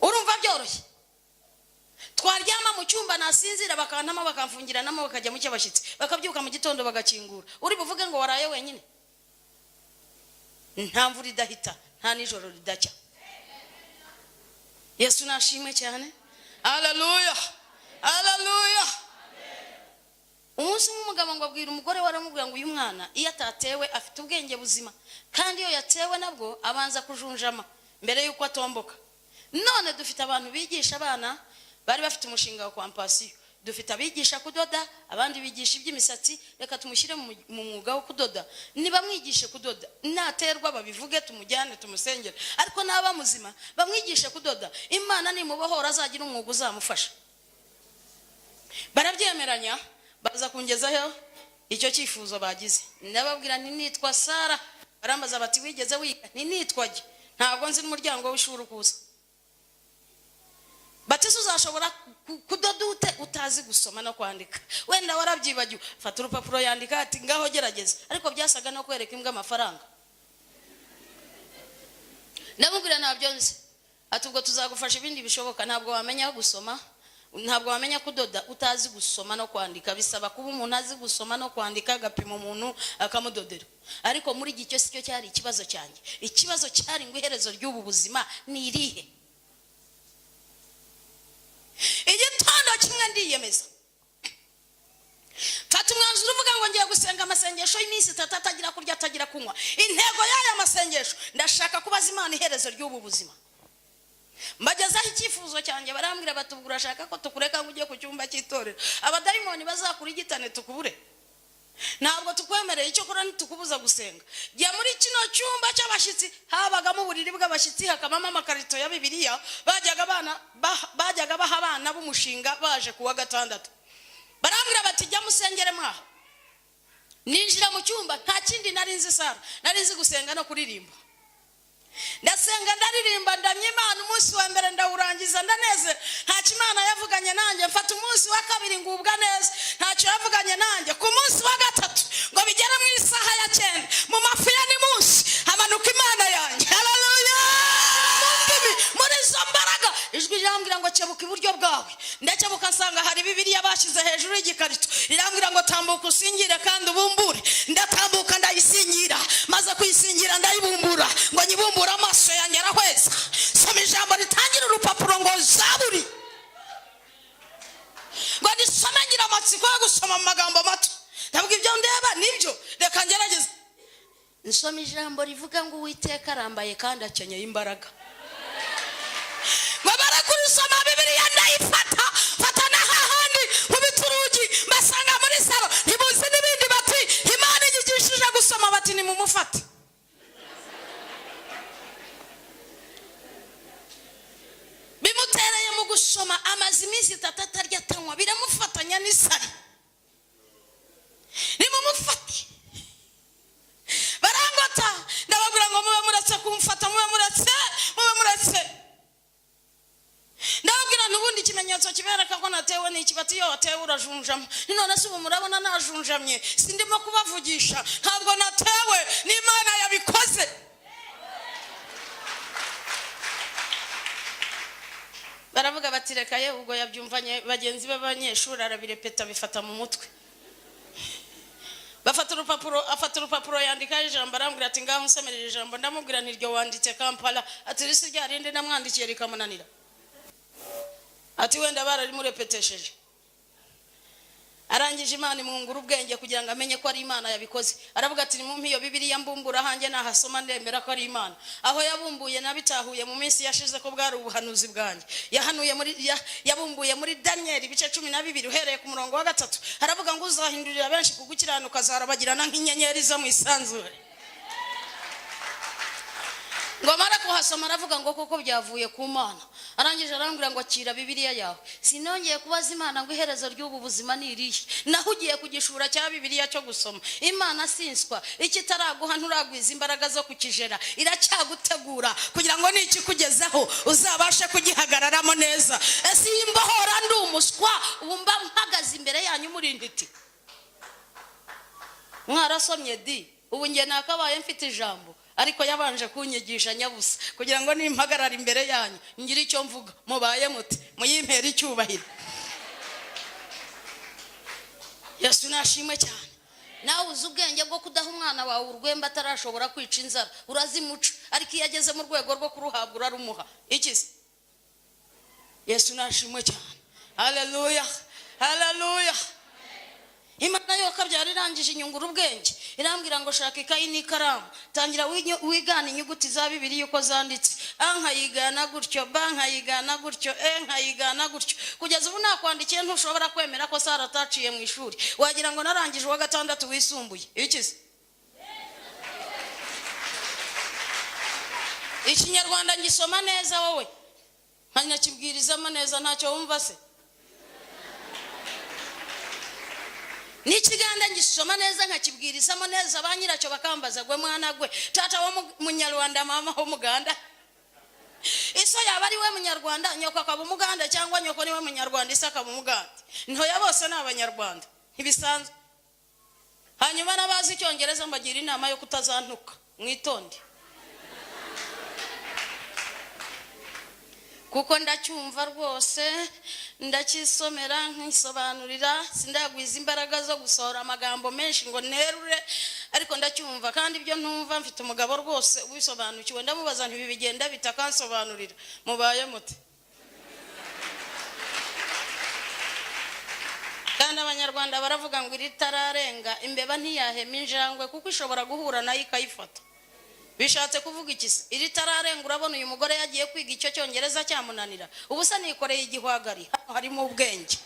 [SPEAKER 4] Urumva byoroshye. Twaryama mu cyumba nasinzira bakantama bakamfungiranamo bakajya mu cyabashitsi bakabyuka mu gitondo bagakingura. Uri buvuge ngo waraye wenyine? Nta mvura idahita nta nijoro ridacya. Yesu nashimwe cyane. Haleluya. Haleluya. Umunsi umugabo ngo abwira umugore waramubwira ngo uyu mwana iyo atatewe afite ubwenge buzima kandi iyo yatewe nabwo abanza kujunjama mbere yuko atomboka. None dufite abantu bigisha abana bari bafite umushinga wa kwampasiyo. Dufite abigisha kudoda abandi bigisha iby'imisatsi. Reka tumushyire mu mwuga wo kudoda. Niba mwigishe kudoda naterwa babivuge tumujyane tumusengere. Ariko naba muzima bamwigishe kudoda Imana nimubohora azagira umwuga uzamufasha. Barabyemeranya baza kungezaho icyo cyifuzo bagize. Ndababwira nti nitwa Sara. Barambaza bati wigeze wiga? Ni nitwaje. Ntabwo nzi n'umuryango w'ishuri ukuza. batisi uzashobora kudoda utazi gusoma no kwandika. Wenda warabyibagiwe, fata urupapuro yandika ati ngaho gerageza. Ariko byasaga no kwereka imbwa amafaranga. Ndamubwira ntabyo nzi. Ati ubwo tuzagufasha ibindi bishoboka. Ntabwo wamenya gusoma, ntabwo wamenya kudoda utazi gusoma no kwandika. Bisaba kuba umuntu azi gusoma no kwandika, agapima umuntu akamudodera. Ariko muri iki cyo sicyo cyari ikibazo cyanjye. Ikibazo cyari ngo iherezo ry'ubu buzima ni irihe. Igitondo kimwe ndiyemeza, fata umwanzuro uvuga ngo ngiye gusenga amasengesho y'iminsi 3 atagira kurya atagira kunywa. Intego y'aya masengesho, ndashaka kubaza Imana iherezo ry'ubu buzima. Mbagezaho icyifuzo cyanjye, barambwira batubwira ashaka ko tukureka ngo ujye ku cyumba cy'itorero. Abadayimoni bazakura igitane tukubure. Ntabwo tukwemereye, icyo kora ntitukubuza gusenga. Jya muri kino cyumba cy'abashyitsi, habagamo uburiri bw'abashyitsi, hakabamo amakarito ya Bibiliya. Bajyaga baha abana b'umushinga baje kuwa gatandatu. Barambwira bati jya musengere mwaha. Ninjira mu cyumba, nta kindi nari nzi Sara, nari nzi gusenga no kuririmba. Ndasenga ndaririmba ndamye Imana, umunsi wa mbere ndawurangiza ndaneze. Ntacyo Imana yavuganye nanjye. Mfata umunsi wa kabiri ngubwa neza, ntacyo yavuganye nanjye. Ku munsi wa gatatu ngo bigere mu isaha ya 9 mu mafu ya nimunsi hamanuka Imana yanjye. Haleluya! Muri izo mbaraga ijwi rirambwira ngo kebuka iburyo bwawe. Ndakebuka nsanga hari Bibiliya bashyize hejuru y'igikarito. Rirambwira ngo tambuka usingire kandi ubumbure. Ndatambuka ndayisingira, maze kuyisingira ndayibumbura. Ngo nyibumbura amaso yanjye arahweza. Soma ijambo ritangira urupapuro ngo Zaburi. Ngo nisome ngira amatsiko yo gusoma mu magambo mato. Ndavuga ibyo ndeba nibyo, reka ngerageze. Nsoma ijambo rivuga ngo Uwiteka arambaye kandi akenyeye imbaraga. Mabara kurisoma Bibiliya ndayifata, fata na hahandi mu biturugi basanga muri salo. Ntibuzi n'ibindi bati Imana igishije gusoma bati ni mumufate. Bimutereye mu gusoma amazi iminsi 3 atarya atanywa, biramufatanya n'isari. Ni mumufate. Barangota ndababwira ngo mube muretse kumfata, mube muretse. Ndababwira n'ubundi ikimenyetso kibereka ko natewe ni ikibati. Iyo watewe urajunjama. None se ubu murabona najunjamye, sindimo kubavugisha. Ntabwo natewe, ni Imana yabikoze. Baravuga bati reka ye ubwo yabyumvanye bagenzi be b'abanyeshuri arabirepeta bifata mu mutwe. Afata urupapuro yandika ijambo, arambwira ati ngaho nsemerera ijambo. Ndamubwira niryo wanditse Kampala. Ati risi rya rindi namwandikiye rikamunanira. Ati wenda bararimurepetesheje. Arangije Imana imwungura ubwenge kugira ngo amenye ko ari Imana yabikoze. Aravuga ati nimumpe iyo Bibiliya mbumbura hanjye nahasoma ndemera ko ari Imana. Aho yabumbuye nabitahuye mu minsi yashize ko bwari ubuhanuzi bwanjye. Yabumbuye muri Daniel ibice 12 uhereye ku murongo wa 3. Aravuga ngo uzahindurira benshi kugukiranuka zarabagirana nk'inyenyeri zo mu isanzure. Ngo mara kuhasoma aravuga ngo koko byavuye ku Mana. Arangije arambwira ngo akira Bibiliya yawe. Sinongeye kubaza Imana ngo iherezo ry'ubu buzima ni irihe. Naho ugiye kugishura cya Bibiliya cyo gusoma. Imana sinswa, ikitaraguha nturagwiza imbaraga zo kukijera. Iracyagutegura kugira ngo nikikugezeho uzabashe kugihagararamo neza. Ese imbohora ndi umuswa ubumba mpagaze imbere yanyu muri nditi. Mwarasomye di, ubu nge nakabaye mfite ijambo. Ariko yabanje kunyigisha nyabusa kugira ngo nimpagarara imbere yanyu ngira icyo mvuga. Mubaye muti muyimpera icyubahiro. Yesu nashimwe cyane. Nawe uzi ubwenge bwo kudaha umwana wawe urwemba atarashobora kwica inzara, urazimuca. Ariko iyo ageze mu rwego rwo kuruhabwa urarumuha. Ikizi Yesu nashimwe cyane. Haleluya, haleluya. Imana yo kabyara irangije inyungura ubwenge. Irambwira ngo shaka ikayi n'ikaramu, tangira wigana inyuguti za Bibiliya uko zanditse. Nkayigana gutyo, nkayigana gutyo, nkayigana gutyo. Kugeza ubu nakwandikiye ntushobora kwemera ko Sara ataciye mu ishuri. Wagira ngo narangije wa 6 wisumbuye. Ikizi Ikinyarwanda ngisoma neza wowe. Nkanyakibwirizamo neza ntacyo wumva se. Nikiganda ngisoma neza nkakibwirizamo neza banyiracyo bakambaza gwe mwana gwe tata wo munyarwanda mama ho muganda. iso yaba ari we munyarwanda nyoko akaba umuganda, cyangwa nyoko ni we munyarwanda isa akaba umuganda. Ntoya bose ni abanyarwanda ntibisanzwe. Hanyuma n'abazi icyongereza mbagira inama yo kutazantuka, mwitonde kuko ndacyumva rwose, ndacyisomera nkisobanurira, sindagwiza imbaraga zo gusohora amagambo menshi ngo nerure, ariko ndacyumva. Kandi ibyo ntumva mfite umugabo rwose ubisobanukiwe, ndamubaza nti bigenda bitakansobanurira, mubaye mute? Kandi abanyarwanda baravuga ngo iritararenga imbeba ntiyahema injangwe kuko ishobora guhura nayo ikayifata. Bishatse kuvuga iki se? Iritararenga urabona uyu mugore yagiye kwiga icyo cyongereza cyamunanira, ubu se nikoreye igihwagari, harimo ubwenge.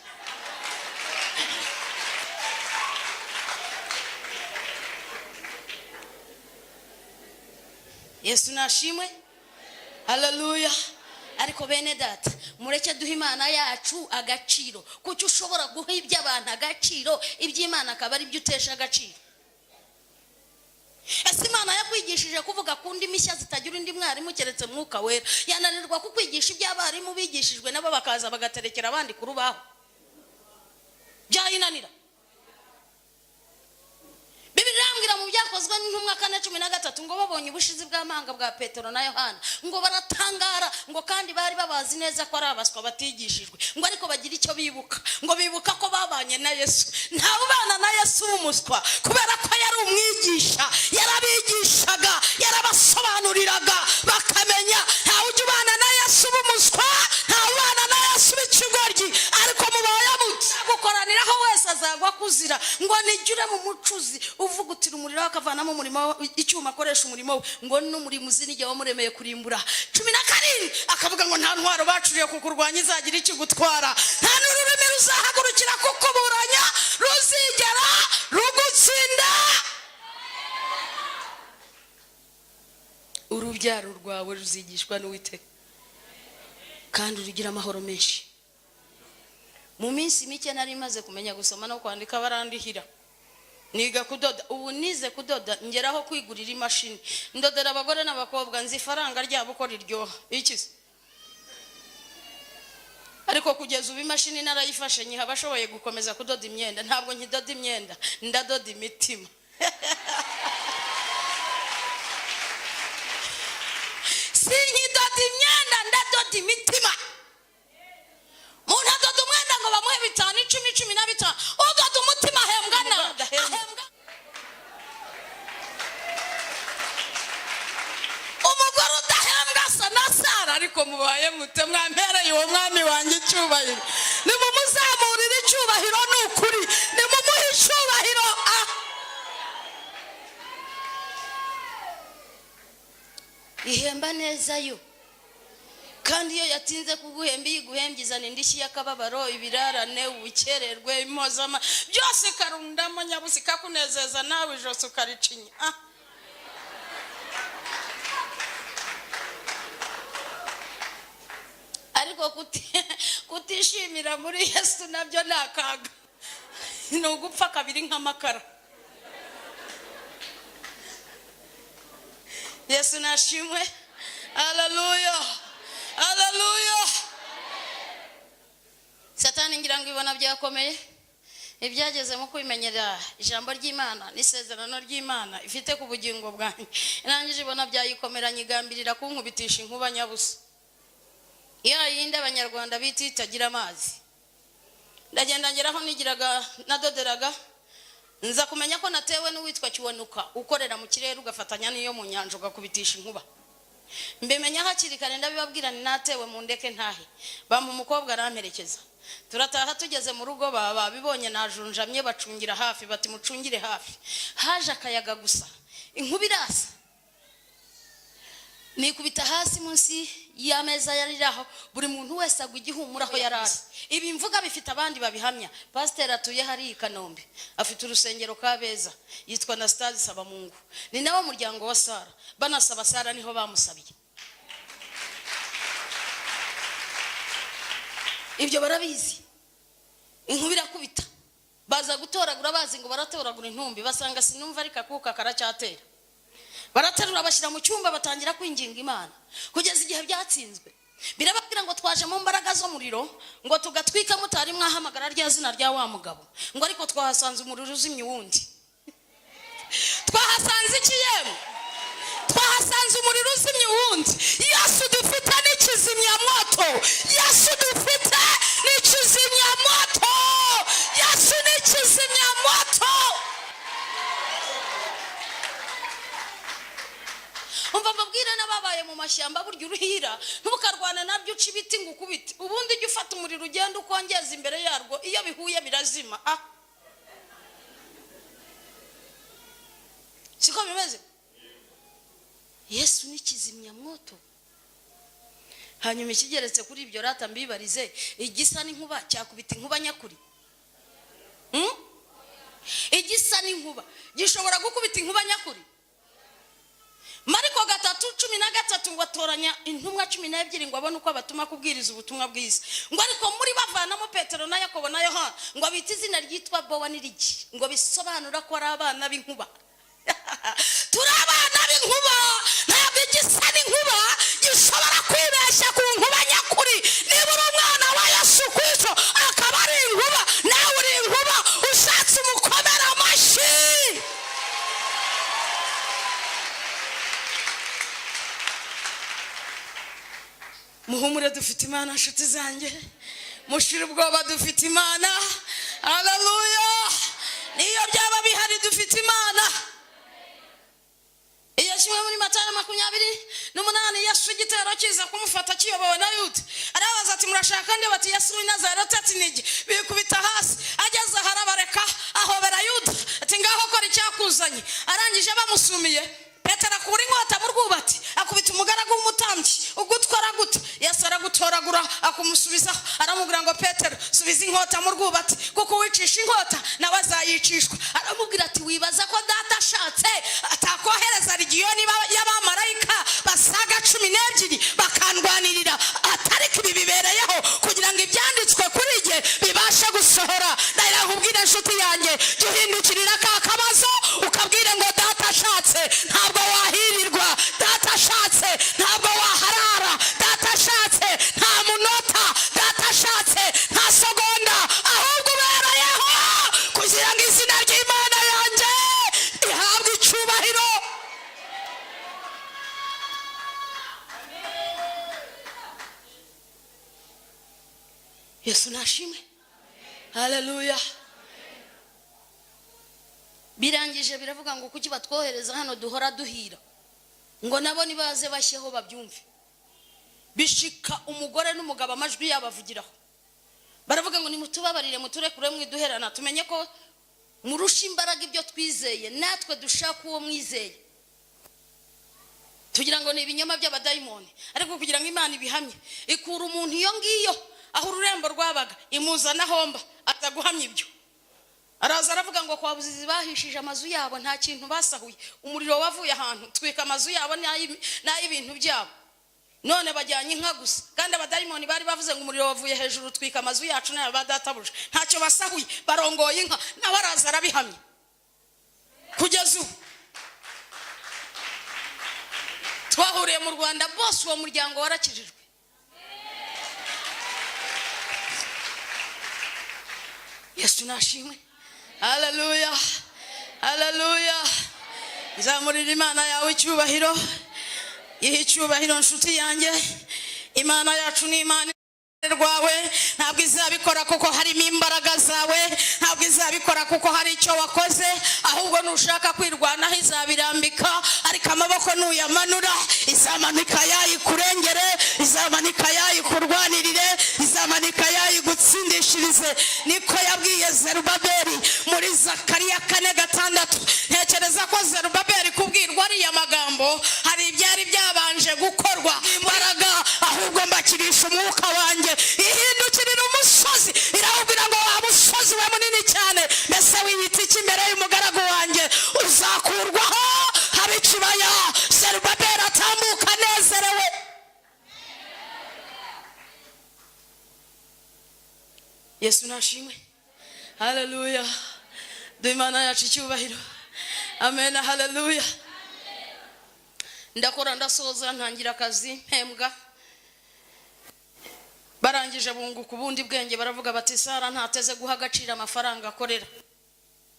[SPEAKER 4] Yesu nashimwe, haleluya. Ariko bene data, mureke duha Imana yacu agaciro. Kuki ushobora guha iby'abantu agaciro, iby'Imana akaba ari byo utesha agaciro? Ese Imana yakwigishije kuvuga ku ndimi nshya zitagira undi mwarimu keretse Mwuka Wera, yananirwa kukwigisha iby'abarimu bigishijwe nabo bakaza bagaterekera abandi ku rubaho? Byayinanira? Bibiliya irambwira mu Byakozwe n'Intumwa 4:13 ngo babonye ubushizi bw'amanga bwa Petero na Yohana ngo baratangara, ngo kandi bari babazi neza ko ari abaswa batigishijwe, ngo ariko bagira icyo bibuka, ngo bibuka ko babanye na Yesu. Ntawe ubana na Yesu w'umuswa, kubera ko yari umwigisha, yarabigishaga, yarabasobanuriraga bakamenya. Ntawe ujya ubana na Yesu w'umuswa, ntawe ubana na Yesu w'ikigoryi. Ariko mubaye muti gukoraniraho wese azagwa kuzira, ngo nijure mu mucuzi uvugutira umuriro akavanamo umurimo icyuma akoresha umurimo we, ngo n'umurimo uzinige wamuremeye kurimbura. 12 akavuga ngo nta ntwaro bacuriye kukurwanya izagira ikigutwara, nta n'ururimi ruzahagurukira kukuburanya ruzigera rugutsinda. Urubyaro rwawe ruzigishwa n'Uwiteka kandi urugira amahoro menshi. Mu minsi mike nari maze kumenya gusoma no kwandika barandihira, niga kudoda. Ubu nize kudoda ngeraho kwigurira imashini ndodera abagore n'abakobwa, nzi faranga ryabo ko riryoha iki se. Ariko kugeza ubu imashini narayifashe nyiha bashoboye gukomeza kudoda imyenda. Ntabwo nkidoda imyenda, ndadoda imitima. Si nkidoda imyenda, ndadoda imitima. Umuntu adoda umwenda ngo bamuhe 5, 10, 15, udoda umutima ahembwa na ahembwa. Umugore udahembwa asa na Sara. Ariko mubaye mute mwampereye uwo mwami wanjye icyubahiro? Nimumuzamurire icyubahiro, ni ukuri nimumuhe icyubahiro. Ihemba neza yo, kandi iyo yatinze kuguhemba yiguhembye izana indishyi y'akababaro, ibirarane, ubukererwe, impozama, byose karundamo nyabusi kakunezeza nawe ijose ukaricinya. Ariko kutishimira muri Yesu nabyo ni akaga, ni ugupfa kabiri nk'amakara. Yesu nashimwe, haleluya, haleluya. Satani ngira ngo ibona byakomeye, ibyageze mu kwimenyera ijambo ry'Imana n'isezerano ry'Imana ifite ku bugingo bwanjye. Irangije ibona byayikomeranye, igambirira kunkubitisha inkuba nyabusa. Iyo yindi abanyarwanda biti itagira amazi. Ndagenda ngeraho nigiraga nadoderaga, nza kumenya ko natewe n'uwitwa Kiwanuka ukorera mu kirere ugafatanya n'iyo mu nyanja ugakubitisha inkuba. Mbimenya hakiri kare ndabibabwira ni natewe mu ndeke ntahe. Bampa umukobwa aramperekeza. Turataha tugeze mu rugo baba bibonye najunjamye bacungira hafi, bati mucungire hafi. Haje akayaga gusa, inkuba irasa. Nikubita hasi munsi y'ameza yariraho, buri muntu wese agwa igihumura aho yarari. Ibi mvuga bifite abandi babihamya. Pastor atuye hari i Kanombe, afite urusengero Kabeza, yitwa Anastase Sabamungu, ni nawe muryango wa Sara. Banasaba Sara niho bamusabiye. Ibyo barabizi. Inkuba irakubita, baza gutoragura, bazi ngo baratoragura intumbi, basanga sinumva ariko akuka karacyatera. baraterura bashyira mu cyumba batangira kwinginga Imana kugeza igihe byatsinzwe. Birababwira ngo twaje mu mbaraga z'umuriro ngo tugatwika mutari mwahamagara rya zina rya wa mugabo, ngo ariko twahasanze umuriro uzimye uwundi. Twahasanze iki yemwe? Twahasanze umuriro uzimye uwundi. Yesu dufite n'ikizimyamoto. Yesu dufite n'ikizimyamoto. Yesu n'ikizimyamoto. Umva mbabwire n'ababaye mu mashyamba burya uruhira ntukarwana nabyo uca ibiti ngo ukubite, ubundi ujye ufata umuriro ugenda ukongeza imbere yarwo, iyo bihuye birazima. Siko bimeze? Yesu ni kizimyamoto. Hanyuma ikigeretse kuri ibyo rata mbibarize, igisa n'inkuba cyakubita inkuba nyakuri? Igisa n'inkuba gishobora gukubita inkuba nyakuri? Mariko 3:13 ngo atoranya intumwa 12 ngo abone uko abatuma kubwiriza ubutumwa bwiza. Ngo ariko muri bavanamo Petero na Yakobo na Yohana ngo abita izina ryitwa Bowa n'irigi, ngo bisobanura ko ari abana b'inkuba. Turi abana b'inkuba. Ntabwo igisa n'inkuba gishobora kwibeshya ku nkuba nyakuri. Niba uri umwana wa Yesu Kristo akaba ari inkuba, nawe uri inkuba, ushatse umukomera amashyi. Muhumure dufite Imana nshuti zanjye, mushira ubwoba dufite Imana. Haleluya. Niyo byaba bihari dufite Imana. Iyo kimwe muri Matayo 28 Yesu igitero kiza kumufata kiyobowe na Yuda. Arabaza ati murashaka nde? Bati Yesu w'i Nazareti. Ati nigi. Bikubita hasi. Ageze harabareka ahobera Yuda ati ngaho kora icyakuzanye. Arangije bamusumiye Petero akura inkota mu rwubati akubita umugaragu w'umutambyi, ugutwara gute? Yesu aragutoragura akumusubizaho, aramubwira ngo Petero subiza inkota mu rwubati kuko wicisha inkota nawe azayicishwa. Aramubwira ati wibaza ko data ashatse atakohereza legiyoni y'abamarayika basaga 12 bakandwanirira? Atariko ibi bibereyeho kugira ngo ibyanditswe kuri jye bibashe gusohora. Ndayakubwira nshuti yanjye, duhindukirira ka kabazo ukabwire ngo data ashatse ntabwo wahirirwa, data ashatse ntabwo waharara, data ashatse nta munota, data ashatse nta segonda, ahubwo ubereyeho kugira ngo izina ry'Imana yanjye ihabwe icyubahiro. Yesu nashimwe. Haleluya. Birangije biravuga ngo kuki batwohereza hano duhora duhira, ngo nabo nibaze bashyeho babyumve. Bishika umugore n'umugabo amajwi yabavugiraho, baravuga ngo nimutubabarire muturekure mwiduherana, tumenye ko murusha imbaraga ibyo twizeye, natwe dushaka uwo mwizeye. Tugira ngo ni ibinyoma by'abadayimoni, ariko kugira ngo Imana ibihamye ikura umuntu iyo ngiyo aho ururembo rwabaga imuzana homba ataguhamya ibyo. Araza aravuga ngo kwa buzizi bahishije amazu yabo nta kintu basahuye, umuriro wavuye ahantu twika amazu yabo n'ay'ibintu byabo, none bajyanye inka gusa. Kandi abadayimoni bari bavuze ngo umuriro wavuye hejuru twika amazu yacu n'aya badatabuje, ntacyo basahuye, barongoye inka. Nawe araza arabihamya kugeza ubu. Twahuriye mu Rwanda bose uwo muryango warakijijwe. Yesu nashimwe. Haleluya. Haleluya. Zamurira Imana yawe icyubahiro. Ihe icyubahiro nshuti yanjye. Imana yacu ni Imana rwawe, ntabwo izabikora kuko harimo imbaraga zawe, ntabwo izabikora kuko hari icyo wakoze, ahubwo nushaka kwirwanaho izabirambika, ariko amaboko nuyamanura izamanika yayikurengere, izamanika yayikurwanirire, izamanika yayigutsindishirize. Niko yabwiye Zerubabeli muri Zakariya 4:6. Ntekereza ko Zerubabeli kubwirwa ariya magambo hari ibyari byabanje gukorwa imbaraga, ahubwo mbakirisha umwuka wanjye. Ihindukirira umusozi irawubwira ngo wa musozi we munini cyane, mbese wiyita iki imbere y'umugaragu wanjye? Uzakurwaho habe ikibaya. Zerubabeli atambuka anezerewe. Yesu nashimwe. Haleluya. Duhe Imana yacu icyubahiro. Amen. Haleluya. ndakora ndasoza ntangira akazi mpembwa. Barangije bunguka ubundi bwenge baravuga bati Sara ntateze guha agaciro amafaranga akorera,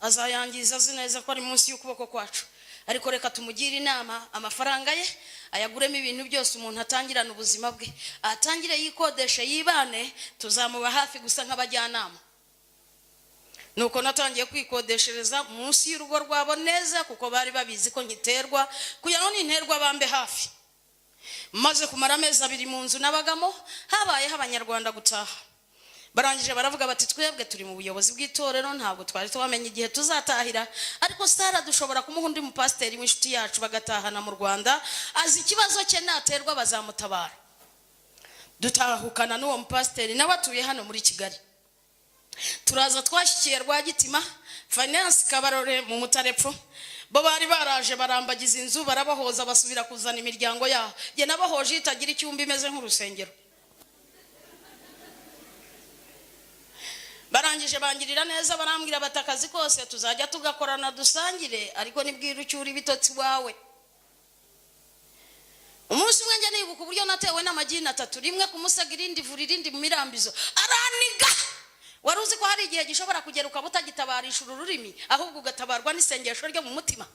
[SPEAKER 4] azayangiza azi neza ko ari munsi y'ukuboko kwacu, ariko reka tumugire inama amafaranga ye ayaguremo ibintu byose umuntu atangirana ubuzima bwe, atangire yikodeshe yibane, tuzamuba hafi gusa nk'abajyanama. Nuko natangiye kwikodeshereza munsi y'urugo rwabo neza, kuko bari babizi ko nkiterwa, kugira ngo ninterwa bambe hafi. Maze kumara amezi 2 mu nzu nabagamo, habayeho abanyarwanda gutaha. Barangije baravuga bati twebwe turi mu buyobozi bw'itorero, ntabwo twari twamenye igihe tuzatahira, ariko Sara dushobora kumuha undi mupasiteri w'inshuti yacu bagatahana mu Rwanda, azi ikibazo cye naterwa bazamutabara. Dutahukana n'uwo mupasiteri nawe atuye hano muri Kigali. Turaza twashyikiye Rwagitima Finance Kabarore mu Mutarepfo, bo bari baraje barambagiza inzu barabahoza basubira kuzana imiryango yaho. Je nabahoje itagira icyumba imeze nk'urusengero. Barangije bangirira neza barambwira batakazi kose tuzajya tugakorana dusangire, ariko nibwira ucyura ibitotsi wawe. Umunsi umwe njye nibuka uburyo natewe n'amagini 3, rimwe kumusagira indi vuri rindi mu Mirambizo araniga. Waruzi ko hari igihe gishobora kugera ukabutagitabarisha ururimi, ahubwo ugatabarwa n'isengesho ryo mu mutima.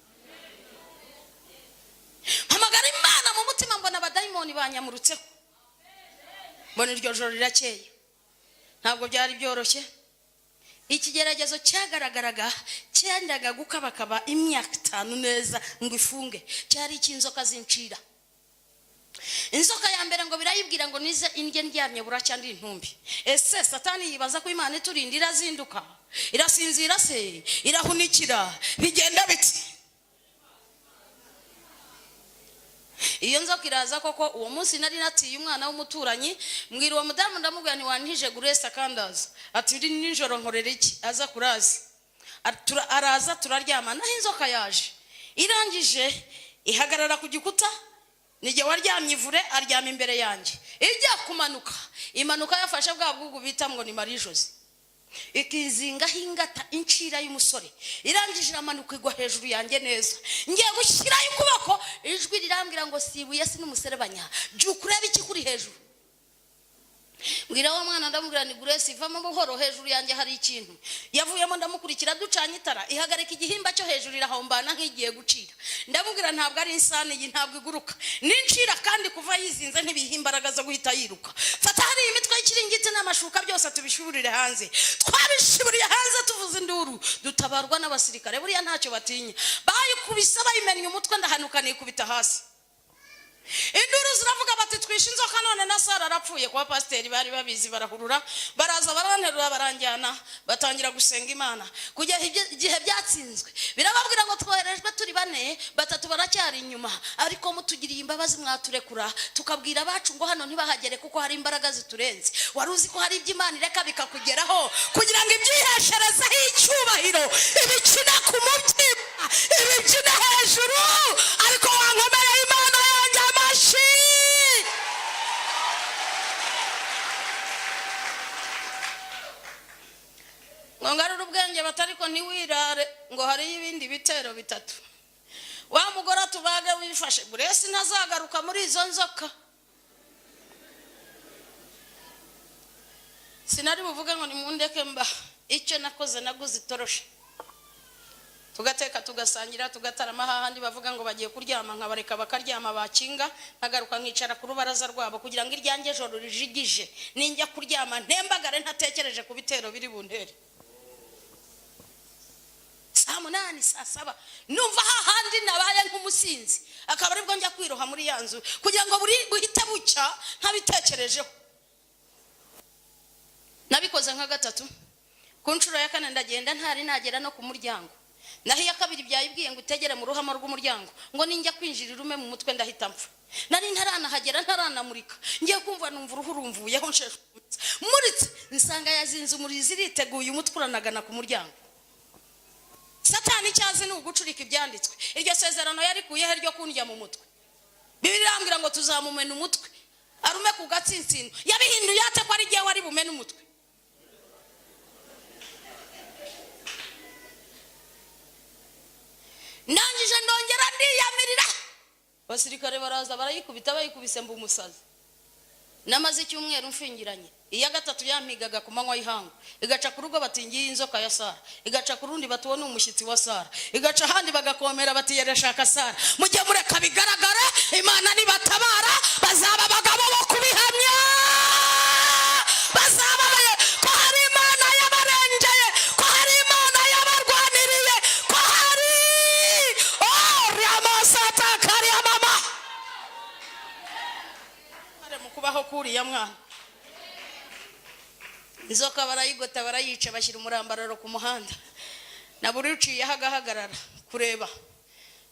[SPEAKER 4] Hamagara Imana mu mutima, mbona abadayimoni banyamurutseho, mbona iryo joro rirakeye. Ntabwo byari byoroshye. Ikigeragezo cyagaragaraga cyendaga gukabakaba imyaka 5 neza ngo ifunge, cyari ikinzoka zincira. Inzoka ya mbere ngo birayibwira ngo nize indye ndyamye buracya ndi intumbi. Ese Satani yibaza ko Imana iturindira zinduka, irasinzira se, irahunikira, bigenda biti? Iyo nzoka iraza koko. Uwo munsi nari natiye umwana w'umuturanyi, mbwira uwo mudamu ndamubwira ni wantije Grace akandaza, ati uri nijoro nkorera iki? Aza kurazi. Araza turaryama, naho inzoka yaje irangije ihagarara ku gikuta, nige waryamye ivure aryama imbere yanjye. Ijya kumanuka, imanuka yafashe bwa bwugu bita ngo ni Marie Jose, ikizinga hingata incira y'umusore, irangije iramanuka igwa hejuru yanjye neza. Ngiye gushyirayo ukuboko, ijwi rirambwira ngo sibuye si n'umuserebanya, jya ukureba iki kuri hejuru. Mbwira wa mwana ndamubwira ni Grace ivamo buhoro, hejuru yanjye hari ikintu. Yavuyemo ndamukurikira ducanye itara, ihagarika igihimba cyo hejuru irahombana nk'igiye gucira. Ndamubwira ntabwo ari insani iyi, ntabwo iguruka, nincira kandi kuva yizinze ntibihimbaraga zo guhita yiruka. Fata hari imitwe y'ikiringiti n'amashuka byose tubishurire hanze. Twabishiburiye hanze tuvuze induru, dutabarwa n'abasirikare buriya ntacyo batinya. Bayikubise bayimennye umutwe, ndahanuka nikubita hasi. Induru ziravuga bati twishe inzoka none na Sara arapfuye. Kwa pasiteri bari babizi barahurura, baraza baranterura baranjyana, batangira gusenga Imana. Kujya igihe byatsinzwe birababwira ngo twoherejwe turi 4, 3 baracyari inyuma, ariko mutugiriye imbabazi mwaturekura tukabwira abacu ngo hano ntibahagere kuko hari imbaraga ziturenze. Waruzi ko hari ibyo Imana ireka bikakugeraho kugira ngo ibyihesherezeho icyubahiro, ibikina ku mutima, ibikina hejuru, ariko wankomera Imana yanjye amashi. Ngo ngarura ubwenge batariko ntiwirare ngo hari ibindi bitero 3. Wa mugore tubaga wifashe Grace ntazagaruka muri izo nzoka. Sinari buvuga ngo nimundeke mba, icyo nakoze naguze itoroshe, tugateka tugasangira tugatarama. Hahandi bavuga ngo bagiye kuryama, nkabareka bakaryama bakinga, ntagaruka nkicara ku rubaraza rwabo kugira ngo iryange joro rijigije, ninjya kuryama ntembagare ntatekereje ku bitero biri buntere. Saa 8 saa 7 numva hahandi nabaye nk'umusinzi, akaba aribwo njya kwiroha muri yanzu kugira ngo buhite bucya ntabitekerejeho. Nabikoze nka 3. Ku nshuro ya 4 ndagenda ntari nagera no ku muryango. Naho ya 2 byayibwiye ngo utegere mu ruhamo rw'umuryango, ngo ninjya kwinjirira ume mu mutwe ndahita mpfa. Nari ntaranahagera ntaranamurika, ngiye kumva numva uruhu rumvuyeho nsheshe muritse, nsanga yazinze umurizi iriteguye umutwe uranagana ku muryango. Satani cyazi ni ugucurika ibyanditswe. Iryo sezerano yarikuyeho ryo kundya mu mutwe. Bibiliya irambwira ngo tuzamumena umutwe, arume ku gatsinsino. Yabihinduye ate ko ari giye wari bumena umutwe? Ndangije ndongera ndiyamirira abasirikare baraza barayikubita, bayikubise mba umusazi. Namaze icyumweru mfingiranye. Iya gatatu yampigaga ku manywa y'ihangu, igaca ku rugo bati ngiye inzoka ya Sara, igaca ku rundi bati uwo ni umushyitsi wa Sara, igaca ahandi bagakomera bati yarashaka Sara. Mujye mureka bigaragare, Imana nibatabara bazaba abagabo bo kubihamya, bazaba ko hari Imana yabarengeye, ko hari Imana yabarwaniriye, ko hari Ramasata kariya mama ari mu kubaho kuriya mwana. Inzoka barayigota barayica, bashyira umurambararo ku muhanda, na buri uciye hagahagarara kureba.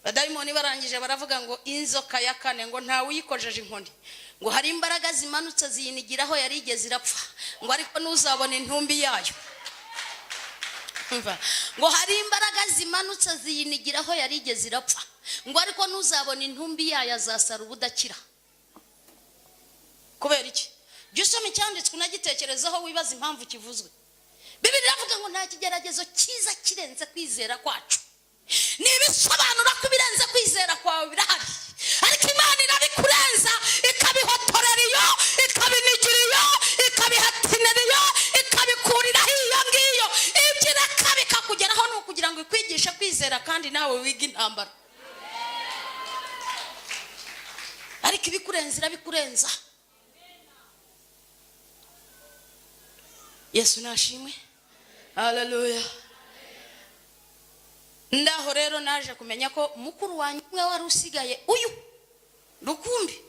[SPEAKER 4] Badayimoni barangije baravuga ngo inzoka ya kane ngo ntawe uyikojeje inkoni, ngo hari imbaraga zimanutse ziyinigiraho yari igeze irapfa, ngo ariko ntuzabona intumbi yayo. Ngo hari imbaraga zimanutse ziyinigiraho yari igeze irapfa, ngo ariko ntuzabona intumbi yayo, azasara ubudakira. Kubera iki? Jya usoma icyanditswe unagitekerezaho wibaza impamvu kivuzwe. Bibiliya iravuga ngo nta kigeragezo cyiza kirenze kwizera kwacu. Nibisobanura ko birenze kwizera kwawe birahari, ariko Imana irabikurenza ikabihotorera iyo, ikabinigira iyo, ikabihatinira iyo, ikabikurira iyo ngiyo. Ibyo ireka bikakugeraho ni ukugira ngo ikwigishe kwizera kandi nawe wiga intambara. Ariko ibikurenza irabikurenza. Yesu nashimwe. Haleluya. Ndaho rero naje kumenya ko mukuru wanjye umwe wari usigaye uyu Rukumbi,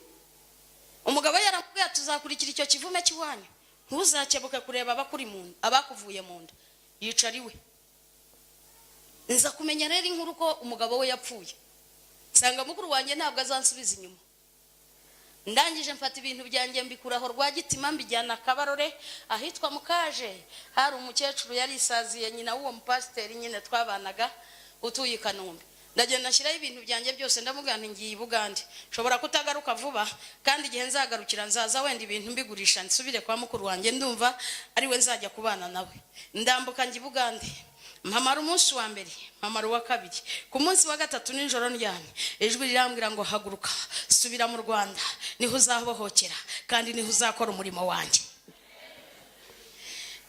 [SPEAKER 4] umugabo yaramubwiye tuzakurikira icyo kivume cy'iwanyu, ntuzakebuke kureba abakuri mu nda, abakuvuye mu nda. Yicariwe. Nza kumenya rero inkuru ko umugabo we yapfuye. Sanga mukuru wanjye ntabwo azansubiza inyuma. Ndangije mfata ibintu byanjye mbikuraho Rwagitima mbijyana Kabarore ahitwa Mukaje. Hari umukecuru yari isaziye nyina w'uwo mupasiteri nyine twabanaga utuye i Kanombe. Ndagenda nashyiraho ibintu byanjye byose, ndamubwira nti ngiye i Bugande, nshobora kutagaruka vuba, kandi igihe nzagarukira nzaza wenda ibintu mbigurisha nsubire kwa mukuru wanjye, ndumva ari we nzajya kubana nawe. Ndambuka njye i Bugande, mpamara umunsi wa mbere, mpamara uwa kabiri. Ku munsi wa gatatu nijoro ndyamye, ijwi rirambwira ngo haguruka subira mu Rwanda, niho uzabohokera kandi niho uzakora umurimo wanjye.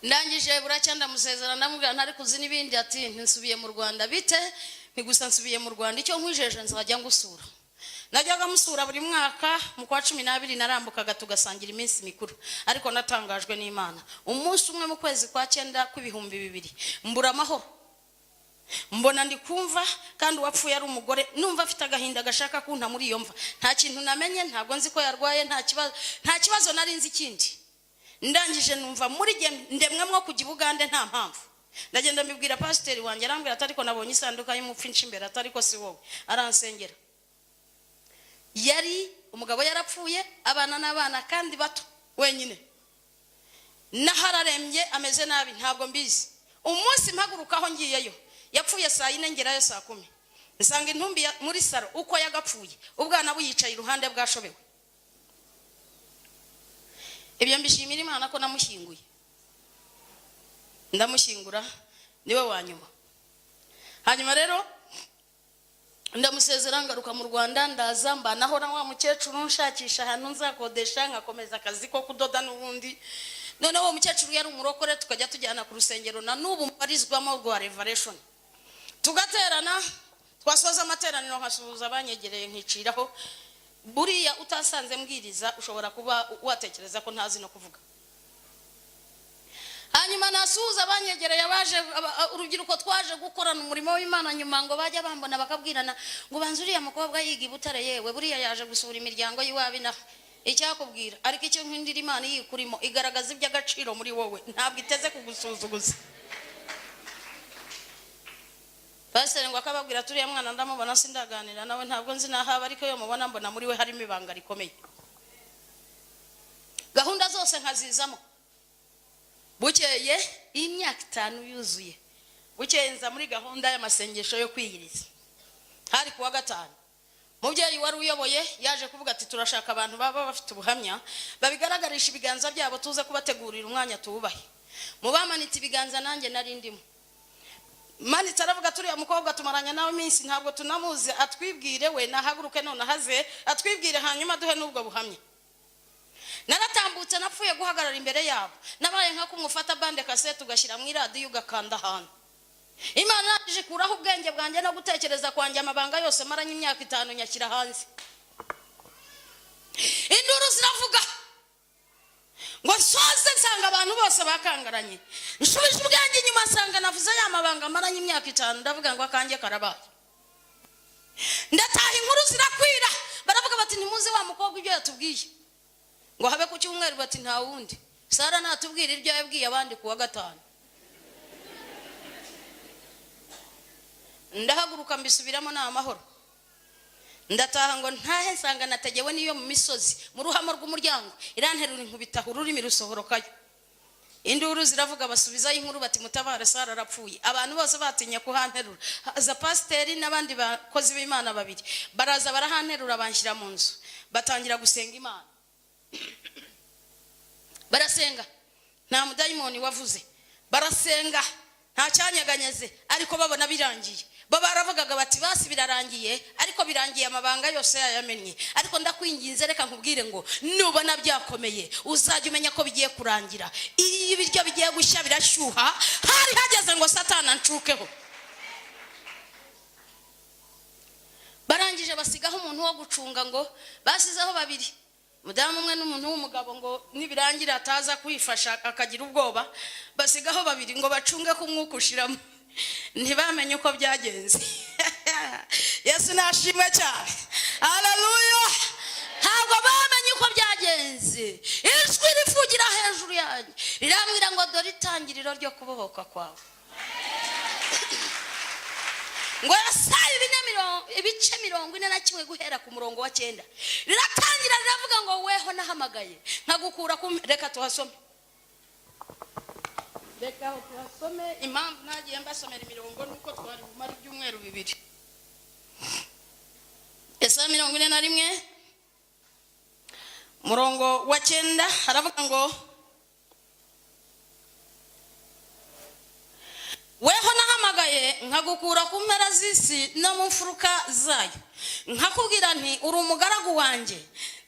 [SPEAKER 4] Ndangije buracya ndamusezerana, ndamubwira ntari kuzi n'ibindi, ati nsubiye mu Rwanda. Bite? Gusa nsubiye mu Rwanda, icyo nkwijeje nzajya ngusura. Najyaga musura buri mwaka mu kwa 12 narambukaga tugasangira iminsi mikuru, ariko natangajwe n'Imana. Umunsi umwe mu kwezi kwa 9 kw'ibihumbi 2000 mbura amahoro, mbona ndi kumva kandi uwapfuye ari umugore, numva afite agahinda gashaka kunta muri iyo mva. Nta kintu namenye, ntabwo nzi ko yarwaye, nta kibazo nari nzi kindi. Ndangije numva muri ndemwemwo kujya i Bugande nta mpamvu. Ndagenda mbibwira pasiteri wanjye, arambwira ati ariko nabonye isanduka y'umupfu imbere, atari ko si wowe. Aransengera. Yari umugabo yarapfuye, abana n'abana kandi bato wenyine, nahararembye ameze nabi, ntabwo mbizi. Umunsi mpagurukaho ngiyeyo, yapfuye saa 4 ngerayo saa 10. Nsanga intumbi muri saro uko yagapfuye, ubwana buyicaye iruhande bwashobewe. Ibyo mbishimira Imana ko namushyinguye. Ndamushyingura niwe wanyuma. Hanyuma rero ndamusezera ngaruka mu Rwanda, ndaza mbanaho na wa mukecuru nshakisha ahantu nzakodesha ngakomeza akazi ko kudoda n'ubundi. None uwo mukecuru yari umurokore, tukajya tujyana ku rusengero na n'ubu mbarizwamo rwa Revelation. Tugaterana, twasoza amateraniro nkasuhuza abanyegereye nkiciraho. Buriya utasanze mbwiriza ushobora kuba watekereza ko ntazi no kuvuga. Hanyuma nasuhuza abanyegereye, abaje urubyiruko twaje gukorana umurimo w'Imana, nyuma ngo bajya bambona bakabwirana ngo banzuriye mukobwa yiga i Butare, yewe buriya yaje gusura imiryango y'iwabi na icyakubwira. Ariko icyo nkundira Imana yikurimo igaragaza iby'agaciro muri wowe, ntabwo iteze kugusuzuguza. Pastor ngo akababwira turiya mwana ndamubona sindaganira nawe, ntabwo nzi nahaba, ariko yo mubona mbona muri we harimo ibanga rikomeye. Gahunda zose nkazizamo. Bukeye imyaka 5 yuzuye, bukeye nza muri gahunda y'amasengesho yo kwiyiriza. Hari kuwa gatanu, mubyeyi wari uyoboye yaje kuvuga ati turashaka abantu baba bafite ubuhamya babigaragarisha ibiganza byabo, tuze kubategurira umwanya tububahe. Mubamanitse ibiganza nanjye nari ndimo. manitse aravuga turiya mukobwa tumaranye nawe iminsi ntabwo tunamuzi, atwibwire we nahaguruke none ahaze atwibwire hanyuma duhe n'ubwo buhamya. Naratambutse napfuye guhagarara imbere yabo, nabaye nka kumufata bande cassette ugashyira mu iradiyo ugakanda ahantu. Imana yaje kuraho ubwenge bwanjye no gutekereza kwanjye, amabanga yose maranye imyaka 5 nyakira hanze. Induru ziravuga ngo soze nsanga abantu bose bakangaranye, nshubije ubwenge inyuma nsanga navuze ya mabanga maranye imyaka 5, ndavuga ngo akanjye karabaye. Ndataha inkuru zirakwira, baravuga bati ntimuzi wa mukobwa ibyo yatubwiye, ngo habe ku cyumweru, bati nta wundi Sara natubwira iryo yabwiye abandi kuwa 5. Ndahaguruka mbisubiramo na amahoro, ndataha ngo ntahe nsanga nategewe niyo mu misozi mu ruhamo rw'umuryango, iranterura inkubita ururimi rusohorokayo. Induru ziravuga, basubizayo inkuru bati mutabare Sara arapfuye. Abantu bose batinya kuhanterura, haza pasiteri n'abandi bakozi b'Imana 2 baraza barahanterura banshyira mu nzu, batangira gusenga Imana. Barasenga nta mudayimoni wavuze, barasenga nta cyanyeganyeze, ariko babona birangiye. Bo baravugaga bati basi birarangiye, ariko birangiye amabanga yose yayamenye. Ariko ndakwinginze reka nkubwire ngo nubona byakomeye uzajya umenya ko bigiye kurangira. Iyo ibiryo bigiye gushya birashyuha, hari hageze ngo Satana ncukeho. Barangije basigaho umuntu wo gucunga, ngo basizeho 2, mudamu umwe n'umuntu w'umugabo, ngo nibirangira ataza kwifasha akagira ubwoba. Basigaho 2 ngo bacunge ko umwuka ushiramo, ntibamenye uko byagenze. Yesu nashimwe cyane, haleluya. Ntabwo bamenye uko byagenze. Ijwi rifugira hejuru yanjye rirambwira ngo dore itangiriro ryo kubohoka kwawe. Ngo Yesaya ibice 41 guhera ku murongo wa 9 riratangira riravuga ngo weho nahamagaye nkagukura ku. Reka tuhasome, reka tuhasome. Impamvu nagiye mbasomera imirongo nuko twari bumara ibyumweru 2. Yesaya 41 murongo wa 9 haravuga ngo weho nahamagaye nkagukura ku mpera z'isi no mu mfuruka zayo, nkakubwira nti uri umugaragu wanjye,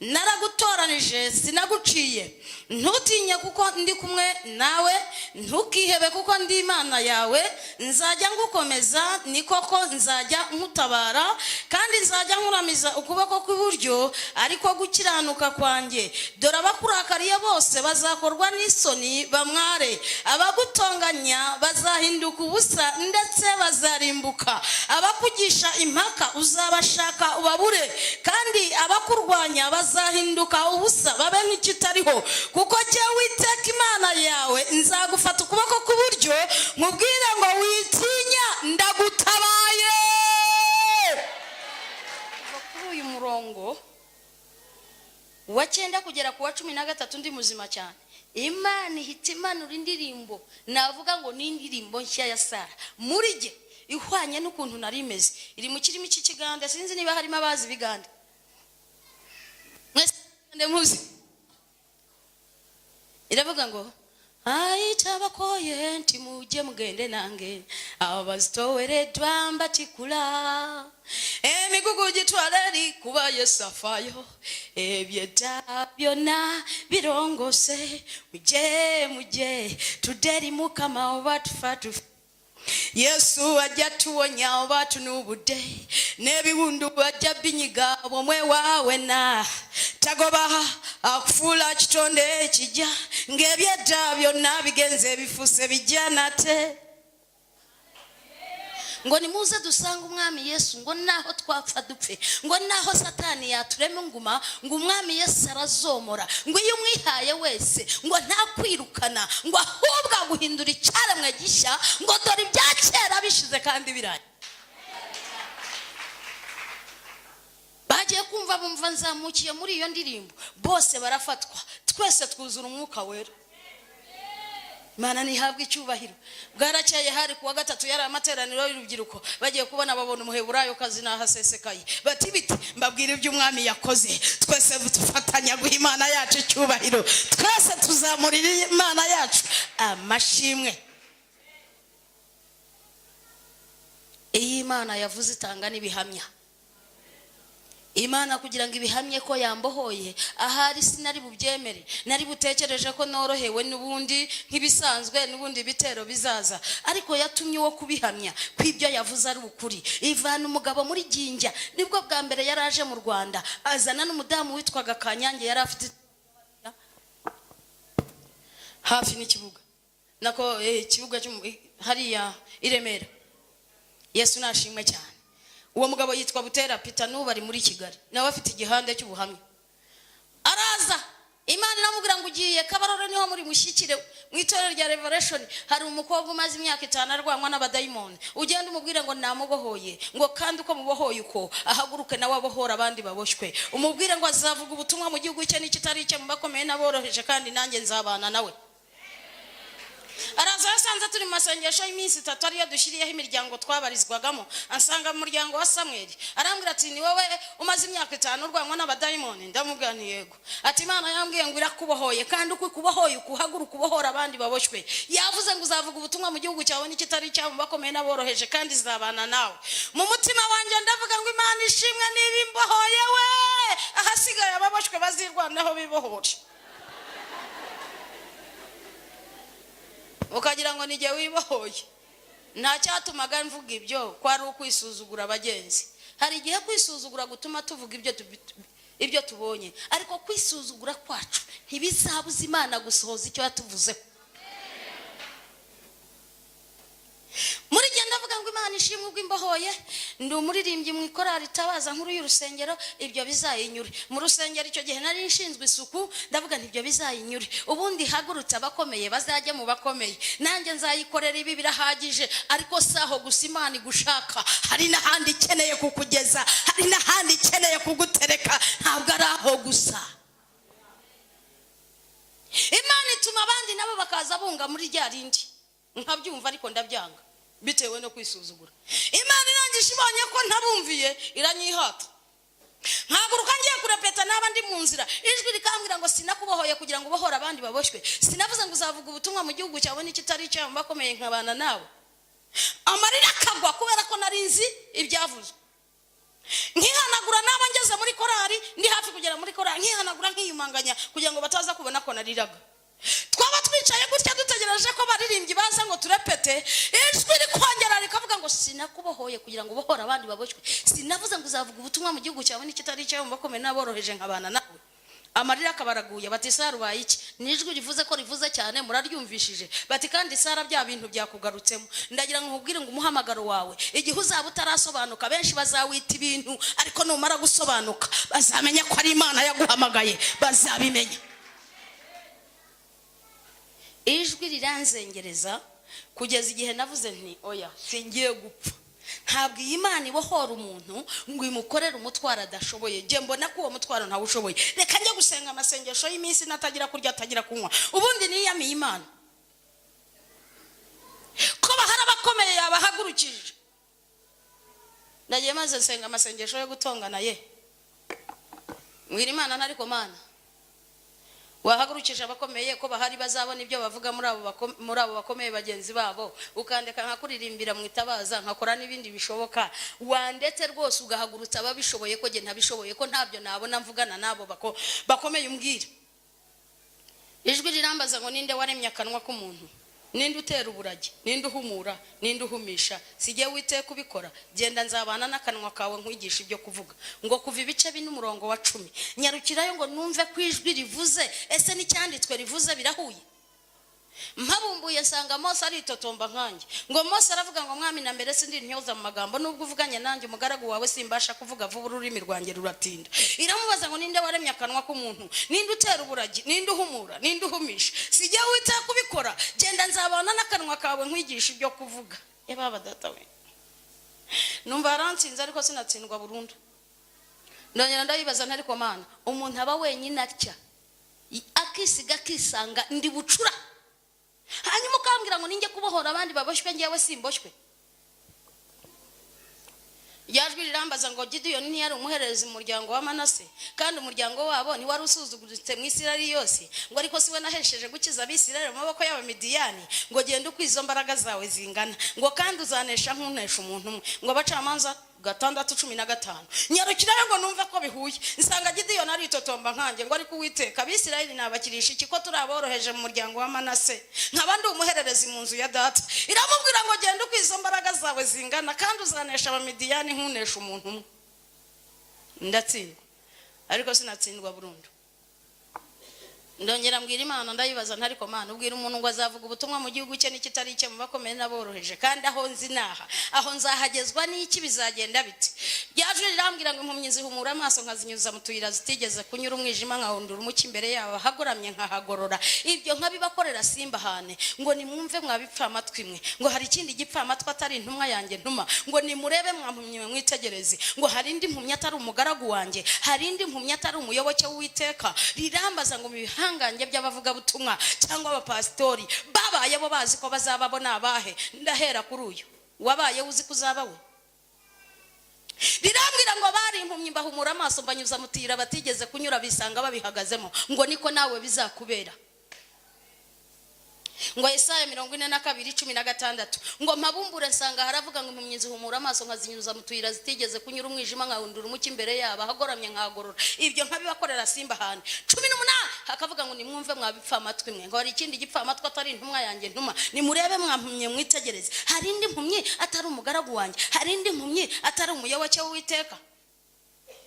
[SPEAKER 4] naragutoranije sinaguciye. Ntutinye kuko ndi kumwe nawe, ntukihebe kuko ndi Imana yawe. Nzajya ngukomeza, ni koko nzajya nkutabara, kandi nzajya nkuramiza ukuboko kw'iburyo, ariko gukiranuka kwanjye. Dore abakurakariye bose bazakorwa n'isoni bamware, abagutonganya bazahinduka ubusa ndetse bazarimbuka. Abakugisha impaka uzabashaka ubabure, kandi abakurwanya bazahinduka ubusa babe nk'ikitariho. Kuko jye Uwiteka Imana yawe nzagufata ukuboko kw'iburyo, nkubwire ngo witinya ndagutabaye. Kuri uyu murongo wa 9 kugera ku wa 13 ndi muzima cyane. Imana ihita imanura indirimbo, navuga ngo ni indirimbo nshya ya Sara muri jye, ihwanye n'ukuntu nari meze. Iri mu kirimi cy'Ikiganda, sinzi niba harimo abazi Biganda. Mwese muzi, iravuga ngo ayitabakoye nti mujye mugende nange, abazitowereddwa mbatikula, emigugu gitwale kuba Yesu afayo, ebyedda byonna birongose. Mujye tuderi Mukama oba tufa. Yesu ajja tuwonya oba tunubudde, n'ebiwundu ajja binyiga bw'omwe waawe na tagoba akufuula kitonde ekijja, ng'ebyedda byonna bigenze bifuse bijja nate. Ngo nimuze dusanga umwami Yesu, ngo naho twapfa dupfe, ngo naho Satani yaturema nguma, ngo umwami Yesu arazomora, ngo iyo umwihaye wese ngo ntakwirukana, ngo ahubwo aguhindura icyaremwe gishya, ngo dore ibya kera bishize kandi biraye. Bagiye kumva bumva nzamukiye muri iyo ndirimbo, bose barafatwa, twese twuzura umwuka wera. Imana nihabwe icyubahiro. Bwarakeye hari kuwa 3 yari amateraniro y'urubyiruko, bagiye kubona babona umuheburayo kazi nahasesekaye, bati biti mbabwira iby'umwami yakoze. Twese dufatanya guha Imana yacu icyubahiro, twese tuzamurira Imana yacu amashimwe. iyi Imana yavuze itanga n'ibihamya. Imana kugira ngo ibihamye ko yambohoye, ahari sinari bubyemere, nari butekereje ko norohewe n'ubundi nk'ibisanzwe n'ubundi bitero bizaza, ariko yatumye wo kubihamya kw'ibyo yavuze ari ukuri. Ivana umugabo muri Ginja, nibwo bwa mbere yaraje mu Rwanda, azana n'umudamu witwaga Kanyange, yari afite hafi n'ikibuga nako ikibuga hariya i Remera. Yesu nashimwe cyane. Uwo mugabo yitwa Butera Peter, n'ubu ari muri Kigali, nawe afite igihande cy'ubuhamya. Araza, Imana iramubwira ngo ugiye Kabarore niho muri mushyikire mu itorero rya Revelation, hari umukobwa umaze imyaka 5 arwanywa n'abadayimoni, ugenda umubwire ngo namubohoye, ngo kandi uko mubohoye uko ahaguruke nawe abohora abandi baboshywe. Umubwire ngo azavuga ubutumwa mu gihugu cye n'ikitari cye, mu bakomeye n'aboroheje, kandi nanjye nzabana nawe. Araza yasanze turi mu masengesho y'iminsi 3 ariyo dushyiriyeho imiryango twabarizwagamo, ansanga mu muryango wa Samuel. Arambwira ati ni wowe umaze imyaka 5 urwanywa n'abadayimoni? Ndamubwira nti yego. Ati Imana yambwiye ngo irakubohoye, kandi uko kubohoye ukuhaguruka ubohora abandi baboshywe. Yavuze ngo uzavuga ubutumwa mu gihugu cyawe n'ikitari cyawe, mu bakomeye n'aboroheje, kandi izabana nawe. Mu mutima wanjye ndavuga ngo Imana ishimwe niba imbohoye we, ahasigaye ababoshywe bazirwanaho bibohore. Ukagira ngo nige wibohoye. Nta cyatumaga mvuga ibyo kwari ukwisuzugura abagenzi. Hari igihe kwisuzugura gutuma tuvuga ibyo tubonye, ariko kwisuzugura kwacu ntibizabuza Imana gusohoza icyo yatuvuzeho. Muri gihe ndavuga ngo Imana ishimwe ubwo imbohoye, ndi umuririmbyi mu ikorari Tabaza nkuru y'urusengero, ibyo bizayinyure. Mu rusengero icyo gihe nari nshinzwe isuku, ndavuga nti ibyo bizayinyure. Ubundi hagurutse abakomeye bazajya mu bakomeye, nanjye nzayikorera ibi birahagije. Ariko saho gusa Imana igushaka, hari n'ahandi ikeneye kukugeza, hari n'ahandi ikeneye kugutereka, ntabwo ari aho gusa. Imana ituma abandi nabo bakaza bunga muri rya rindi, nkabyumva ariko ndabyanga bitewe no kwisuzugura. Imana irangisha ibonye ko ntabumviye iranyihata, nkaguruka ngiye kurepeta naba ndi mu nzira, ijwi rikambwira ngo sinakubohoye kugira ngo ubohore abandi baboshywe. Sinavuze ngo uzavuga ubutumwa mu gihugu cyawe n'ikitari cyawe, mu bakomeye nkabana nawe. Amarira akagwa kubera ko nari nzi ibyavuzwe. Nkihanagura naba ngeze muri korari, ndi hafi kugera muri korari, nkihanagura nkiyumanganya kugira ngo bataza kubona ko nariraga. Twaba twicaye gutya dutegereje ko baririmbyi baza ngo turepete, ijwi rikongera rikavuga ngo sinakubohoye kugira ngo ubohore abandi baboshywe. Sinavuze ngo uzavuga ubutumwa mu gihugu cyawe n'ikitari cyawe, mu bakomeye n'aboroheje nkabana nawe. Amarira akabaraguye, bati Sara ubaye iki? Nijwi rivuze ko rivuze cyane, muraryumvishije. Bati kandi Sara bya bintu byakugarutsemo. Ndagira ngo nkubwire ngo umuhamagaro wawe igihe uzaba utarasobanuka, benshi bazawita ibintu, ariko numara gusobanuka bazamenya ko ari Imana yaguhamagaye, bazabimenya. Ijwi riranzengereza kugeza igihe navuze nti oya singiye gupfa. Ntabwo iyi Imana ibohora umuntu ngo imukorere umutwaro adashoboye. Nge mbona ko uwo mutwaro ntawe ushoboye. Reka njye gusenga amasengesho y'iminsi natagira kurya atagira kunywa, ubundi niyamiye Imana ko bahara bakomeye yabahagurukije. Ndagiye maze nsenga amasengesho yo gutongana ye, mwira Imana nariko Mana wahagurukije abakomeye ko bahari bazabona ibyo bavuga muri abo bakomeye bagenzi babo, ukandeka nkakuririmbira mu Itabaza, nkakora n'ibindi bishoboka. Wandetse rwose ugahagurutsa ababishoboye ko nge ntabishoboye, ko ntabyo nabona mvugana nabo bakomeye umbwira. Ijwi rirambaza ngo ninde waremye akanwa k'umuntu? Ninde utera uburage? Ninde uhumura? Ninde uhumisha? Sijye wite kubikora. Genda nzabana n'akanwa kawe nkwigisha ibyo kuvuga. Ngo kuva ibice 4:10 nyarukirayo ngo numve kwijwi rivuze, ese n'icyanditswe rivuze birahuye. Mpabumbuye nsanga Mose aritotomba nkanjye. Ngo Mose aravuga ngo mwami na mbere sindi ntyoza mu magambo, nubwo uvuganye nanjye umugaragu wawe simbasha kuvuga vuba, ururimi rwanjye ruratinda. Iramubaza ngo ninde waremye akanwa k'umuntu? Ninde utera uburagi? Ninde uhumura? Ninde uhumisha? Sijye wita kubikora. Genda nzabana n'akanwa kawe nkwigisha ibyo kuvuga. Baba data we, numva aransinze ariko sinatsindwa burundu. Ndongera ndayibaza ntariko Mana, umuntu aba wenyine atya akisiga kisanga ndi bucura, hanyuma ukambwira ngo ninjye kubohora abandi baboshywe, ngewe simboshywe. yajwi rirambaza ngo Gideyoni ntiyari umuhererezi mu muryango wa Manase kandi umuryango wabo ni wari usuzuguritse mu Isirayeli yose, ngo ariko siwe nahesheje gukiza Abisirayeli mu maboko y'Abamidiyani, ngo genda uko izo mbaraga zawe zingana, ngo kandi uzanesha nk'unesha umuntu umwe. Ngo Abacamanza 6:15 nyarukirayo ngo numve ko bihuye, nsanga Gideyoni aritotomba nkanjye, ngo ariko Uwiteka Abisirayeli nabakirisha iki ko turaboroheje mu muryango wa Manase, nkaba ndi umuhererezi mu nzu ya data. Iramubwira ngo genda uko izo mbaraga zawe zingana kandi uzanesha Abamidiyani nk'unesha umuntu umwe. Ndatsindwa, ariko sinatsindwa burundu. Ndongera mbwira Imana ndayibaza ntariko Mana ubwira umuntu ngo azavuga ubutumwa mu gihugu cye n'ikitari cye mu bakomeye n'aboroheje, kandi aho nzinaha aho nzahagezwa n'iki bizagenda biti. Ryajwe rirambwira ngo impumyi zihumura amaso nkazinyuza mu tuyira zitigeze kunyura umwijima nkahundura umucyo imbere yabo, hagoramye nkahagorora. Ibyo nkabibakorera simbahane, ngo nimwumve mwabipfa amatwi mwe, ngo hari ikindi gipfa amatwi atari intumwa yanjye ntuma, ngo nimurebe mwampumyi mwe mwitegereze, ngo hari indi mpumyi atari umugaragu wanjye, hari indi mpumyi atari umuyoboke w'Uwiteka. Rirambaza ngo ibihangange by'abavuga butumwa cyangwa abapasitori babaye bo bazi ko bazababona abahe. Ndahera kuri uyu wabaye uzi kuzaba we. Rirambwira ngo bari impumyi mbahumura amaso mbanyuza mutira batigeze kunyura bisanga babihagazemo, ngo niko nawe bizakubera. Ngo Yesaya 42:16 ngo mpabumbure nsanga haravuga ngo impumyi zihumura amaso nkazinyuza mu tuyira zitigeze kunyura umwijima nkahundura umucyo imbere yabo, hagoramye nkagorora. Ibyo nkabibakorera simbahane. 18 hakavuga ngo nimwumve mwabipfa amatwi mwe, ngo hari ikindi gipfa amatwi atari intumwa yanjye ntuma, nimurebe mwampumye mwitegereze. Hari indi mpumyi atari umugaragu wanjye, hari indi mpumyi atari umuyoboke w'Uwiteka.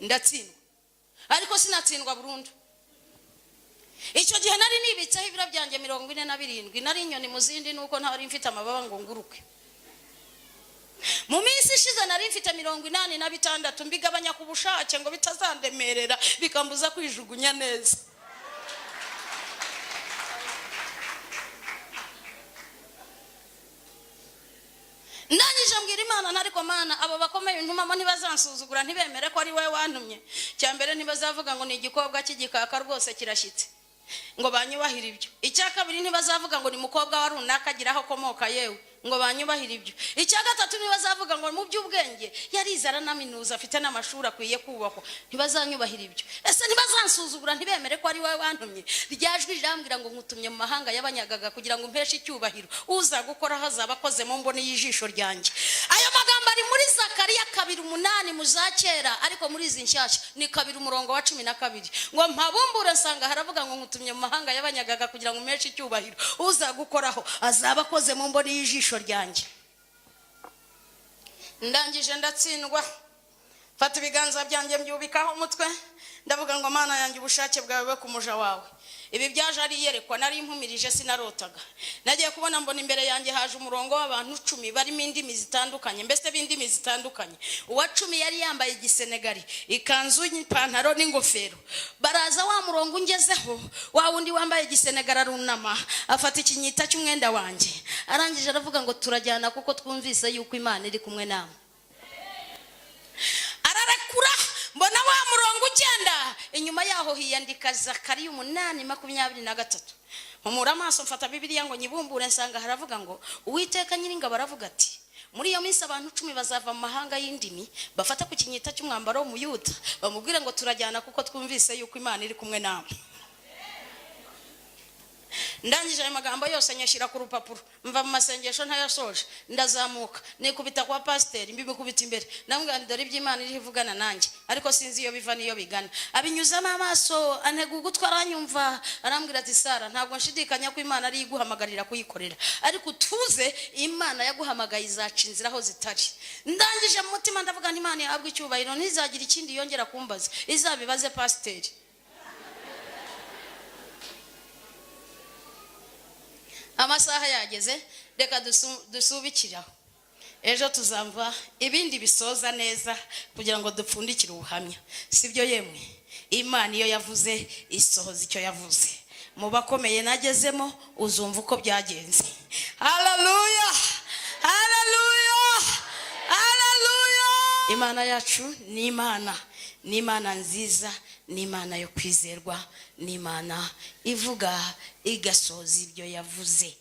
[SPEAKER 4] Ndatsindwa, ariko sinatsindwa burundu. Icyo gihe nari nibitseho ibiro byanjye 47, nari inyoni mu zindi nuko ntari mfite amababa ngo nguruke. Mu minsi ishize nari mfite 86 mbigabanya ku bushake ngo bitazandemerera bikambuza kwijugunya neza. Ndangije mbwira Imana ntariko Mana abo bakomeye intumamo ntibazansuzugura ntibemere ko ari wowe wantumye. Cyambere ntibazavuga ngo ni igikobwa cy'igikaka rwose kirashyitse ngo banyubahira ibyo. Icya kabiri ntibazavuga ngo ni mukobwa wa runaka agiraho komoka yewe ngo banyubahira ibyo. Icya gatatu ntibazavuga ngo mu by'ubwenge yarizara n'aminuza afite n'amashuri akwiye kubakwa, ntibazanyubahira ibyo. Ese ntibazansuzugura ntibemere ko ari wowe wantumye. Ryajwi rirambwira ngo nkutumye mu mahanga y'abanyagaga kugira ngo mpeshe icyubahiro, uza gukora hazaba akoze mu mboni y'ijisho ryanjye. Ayo magambo ari muri Zakariya 2:8 mu za kera, ariko muri izi nshyashya ni 2:12 ngo mpabumbure nsanga haravuga ngo nkutumye mu mahanga y'abanyagaga kugira ngo mpeshe icyubahiro, uza gukoraho azaba akoze mu mboni y'ijisho ryanjye. Ndangije ndatsindwa, fata ibiganza byanjye mbyubikaho umutwe, ndavuga ngo Mana yanjye ubushake bwawe bwe kumuja wawe. Ibi byaje ari yerekwa nari impumirije sinarotaga. Nagiye kubona mbona imbere yanjye haje umurongo w'abantu 10 barimo indimi zitandukanye, mbese b'indimi zitandukanye. Uwa 10 yari yambaye igisenegari, ikanzu n'ipantaro n'ingofero. Baraza wa murongo ungezeho, wa wundi wambaye igisenegari arunama afata ikinyita cy'umwenda wanjye, arangije aravuga ngo turajyana kuko twumvise yuko Imana iri kumwe nawe. Ararekura, mbona wa murongo ugenda, inyuma yaho hiyandika Zakariya 8:23. Mpumura amaso mfata Bibiliya ngo nyibumbure nsanga haravuga ngo Uwiteka Nyiringabo aravuga ati muri iyo minsi abantu 10 bazava mu mahanga y'indimi bafata ku kinyita cy'umwambaro w'Umuyuda bamubwire ngo turajyana kuko twumvise yuko Imana iri kumwe nawe. Ndangije ayo magambo yose nyashyira ku rupapuro, mva mu masengesho ntayasoje, ndazamuka nikubita kwa pasiteri mbimukubita imbere, namubwira ndore iby'Imana iri ivugana nanjye, ariko sinzi iyo biva niyo bigana. Abinyuzamo amaso antega ugutwi aranyumva, arambwira ati Sara ntabwo nshidikanya ko Imana ari iguhamagarira kuyikorera, ariko utuze Imana yaguhamagaye izaca inzira aho zitari. Ndangije mu mutima ndavuga nti Imana yahabwa icyubahiro, ntizagira ikindi yongera kumbaza, izabibaze pasiteri. Amasaha yageze, reka dusubikiraho. Ejo tuzamva ibindi bisoza neza kugira ngo dupfundikire ubuhamya. Sibyo yemwe? Imana iyo yavuze isohoza icyo yavuze. Mu bakomeye nagezemo uzumva uko byagenze. Haleluya! Haleluya! Haleluya! Imana yacu ni Imana nziza, ni Imana yo kwizerwa, ni Imana ivuga igasoza ibyo yavuze.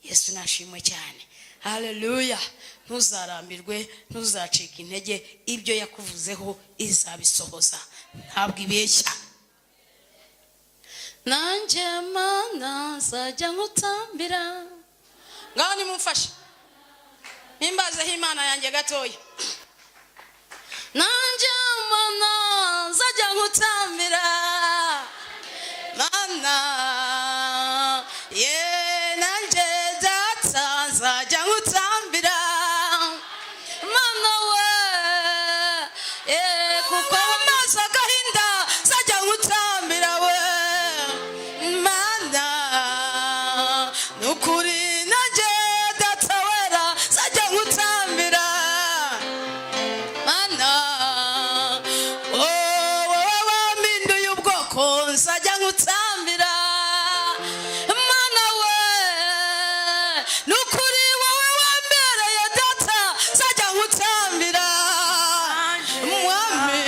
[SPEAKER 4] Yesu nashimwe cyane. haleluya. Ntuzarambirwe, ntuzacika intege, ibyo yakuvuzeho izabisohoza, ntabwo ibeshya. Nanjye Mana nzajya nkutambira. Ngaho nimumfashe himbazeho Imana yanjye gatoya. Nanjye Mana nzajya nkutambira, Mana nanjye Data nzajya nkutambira, Mana we kuko amaso agahinda nzajya nkutambira we, Mana nukuri nanjye Data wera nzajya nkutambira, Mana wowe wampinduye ubwoko nzajya nkutambira, Mana we nukuri wowe wambereye Data nzajya nkutambira, Mwami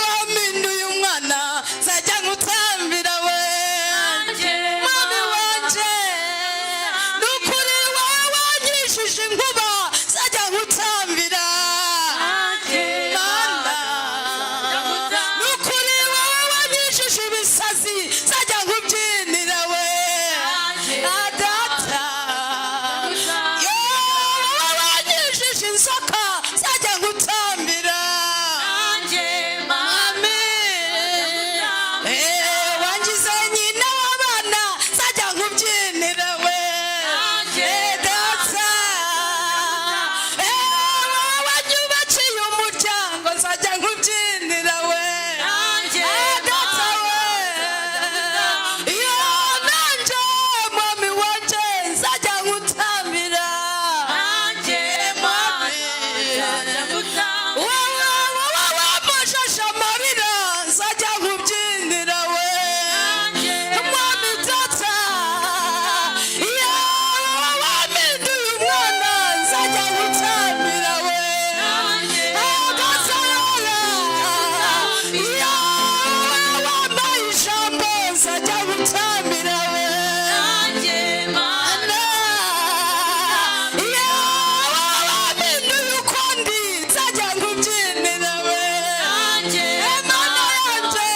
[SPEAKER 4] wampinduye umwana nzajya nkutambira we, Mwami wanje nukuri wowe wanyishije inkuba nzajya nkutambira, Mana nukuri wowe wanyishije ibisazi nzajya nkubyinira we, Data wowe wanyishije inzoka nzajya nkutambira, Mwami wangize nyina w'abana nzajya nkubyinira we, Data wowe wanyubakiye umuryango nzajya nkubyinira we, Data we nanjye Mwami wanje nzajya nkutambira, wowe wampojeje amarira nzajya nkubyinira we, Mwami Data wampinduye umwana nzajya nkutambira we, Data wampaye ijambo nzajya nkutambira we, Mana wampinduye ukundi nzajya nkubyinira we, Mana yanjye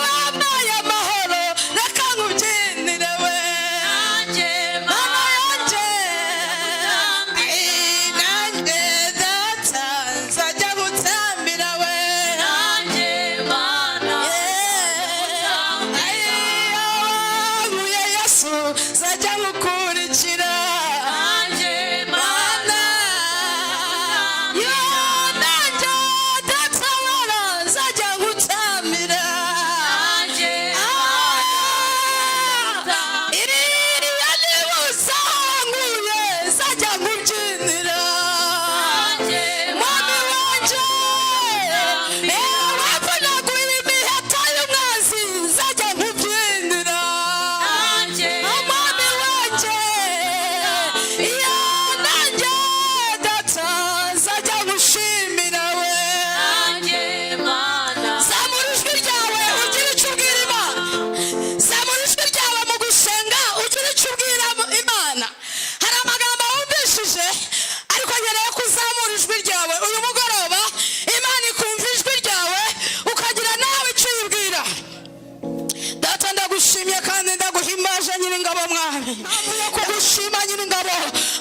[SPEAKER 4] wampaye amahoro reka nkubyinire we, Mana yanjye nanjye Data nzajya nkutambira we, wankuye Yesu nzajya nkukurikira, Mana nanjye Data wera nzajya nkutambira, iriya nibuza wankuye nzajya nkubyinira, Mwami wanje wavunaguye imiheto y'umwanzi nzajya nkubyinira, Mwami wanje nanjye Data nzajya nkushimira we, zamura ijwi ryawe ugire icyo ubwira Imana, zamura ijwi ryawe mu gusenga ugire icyo ubwira Imana. Hari amagambo wumvishije ariko nkeneye kuzamura ijwi ryawe uyu mugoroba, Imana ikumva ijwi ryawe ukagira nawe icyo uyibwira. Data ndagushimye kandi ndaguhimbaje Nyiringabo, Mwami yo kugushima Nyiringabo,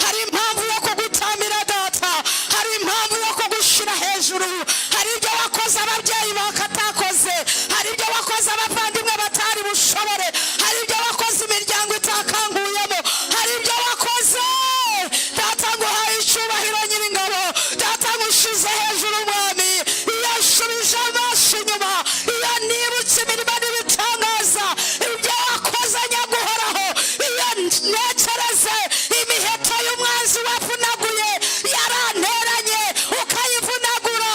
[SPEAKER 4] hari impamvu yo kugutambira Data, hari impamvu yo kugushyira hejuru, hari ibyo wakoze ababyeyi bakatakoze, hari ibyo wakoze abavandimwe batari bushobore, hari ibyo wakoze imiryango itakanguyemo, hari ibyo wakoze Data nguhaye icyubahiro Nyiringabo, Data ngushize hejuru Mwami, iyo nshubije amaso inyuma, iyo nibutse imirimo n'ibitangaza ibyo wakoze nyaguhoraho, iyo ntekereze imiheto y'umwanzi wavunaguye yaranteranye ukayivunagura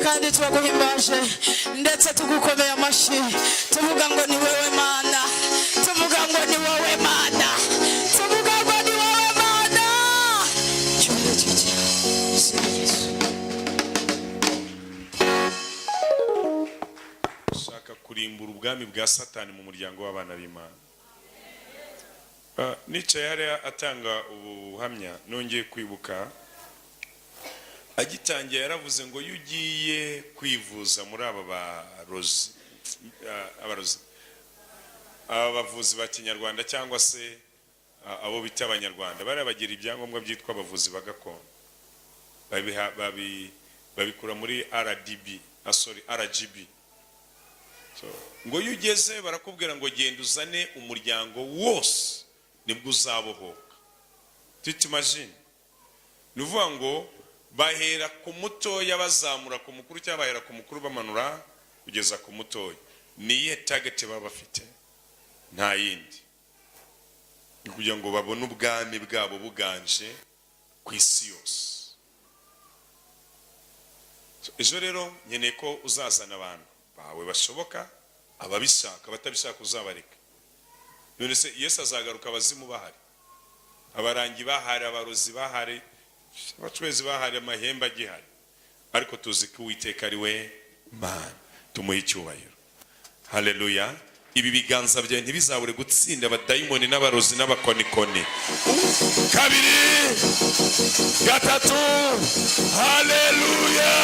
[SPEAKER 5] kandi turaguhimbaje ndetse tugukomeye amashyi tuvuga ngo ni wowe Mana, tuvuga ngo ni wowe Mana, tuvuga ngo ni wowe Mana. Cyubahiro cyawe Yesu.
[SPEAKER 3] Shaka kurimbura ubwami bwa Satani mu muryango w'abana b'Imana. Nicaye hariya atanga ubuhamya nongeye kwibuka agitangiye yaravuze ngo yugiye kwivuza muri aba barozi abavuzi ba Kinyarwanda cyangwa se abo bita abanyarwanda bari bagira ibyangombwa byitwa abavuzi bagakondo babikura muri RGB. So ngo yugeze barakubwira ngo genda uzane umuryango wose nibwo uzabohoka. Tutimagine nuvuga ngo bahera ku mutoya bazamura ku mukuru cyangwa bahera ku mukuru bamanura kugeza ku mutoya. Niye target baba bafite nta yindi, kugira ngo babone ubwami bwabo buganje ku isi yose. Ejo rero nkeneye ko uzazana abantu bawe bashoboka, ababishaka batabishaka uzabareka. None se Yesu azagaruka abazimu bahari, abarangi bahari, abarozi bahari, abacwezi bahari, amahembe agihari, ariko tuzi ko Uwiteka ari we Mana. Tumuhe icyubahiro. Haleluya. Ibi biganza byawe ntibizabure gutsinda abadayimoni n'abarozi n'abakonikoni. Kabiri gatatu. Haleluya.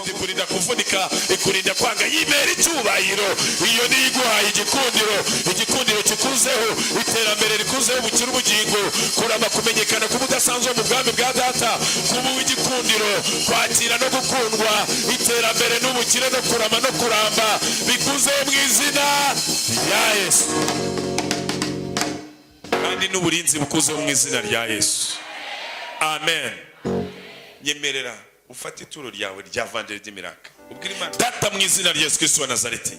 [SPEAKER 3] Ikurinda kuvunika, ikurinda kwanga, yibera icyubahiro. Iyo ni iguhaye igikundiro kikuzeho, iterambere rikuzeho, bukira ubugingo, kurama, kumenyekana k'ubudasanzwe mu bwami bwa Data, kuba w'igikundiro, kwakira no gukundwa, iterambere n'ubukire no kurama no kuramba bikuzeho mu izina rya Yesu, kandi n'uburinzi bukuzeho mu izina rya Yesu. Amen. Nyemerera ufate ituro ryawe rya vandere ry'imiraka, ubwira Imana Data mu izina rya Yesu Kristo wa Nazareti,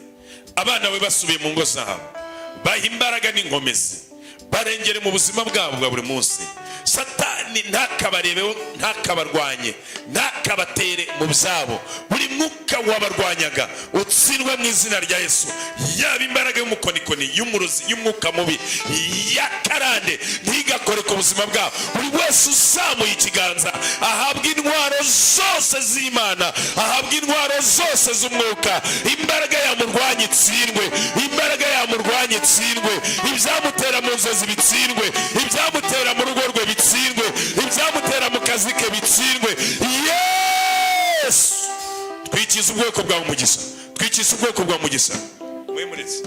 [SPEAKER 3] abana we basubiye mu ngo zabo, baha imbaraga n'inkomezi, barengere mu buzima bwabo bwa buri munsi. Satani ntakabarebeho, ntakabarwanye, ntakabatere mu byabo. Buri mwuka wabarwanyaga utsindwa mu izina rya Yesu. Yaba imbaraga y'umukonikoni, y'umurozi, y'umwuka mubi, yakarande ntigakore ku buzima bwabo. Buri wese uzamuye ikiganza ahabwa intwaro zose z'Imana, ahabwa intwaro zose z'umwuka. Imbaraga yamurwanya itsindwe, imbaraga yamurwanya itsindwe, ibyamutera mu nzozi bitsindwe, ibyamutera mu rugo rwe bitsindwe, ibyamutera mu kazi ke bitsindwe. Yesu, twikiza ubwoko bwawe umugisha, twikiza ubwoko bwawe umugisha. Mwemuretse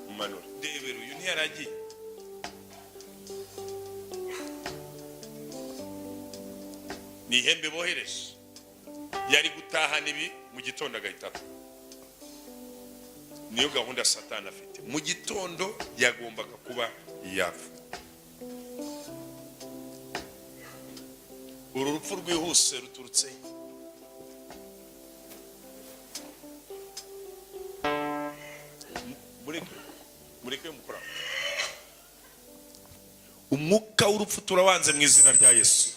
[SPEAKER 3] umanura debero uyu ntiyaragiye. Ni ihembe bohereje, yari gutahana ibi mu gitondo agahita. Niyo gahunda Satani afite, mu gitondo yagombaga kuba yapfa. Uru rupfu rwihuse ruturutse mureke mukora. Umwuka w'urupfu turawanze mu izina rya Yesu.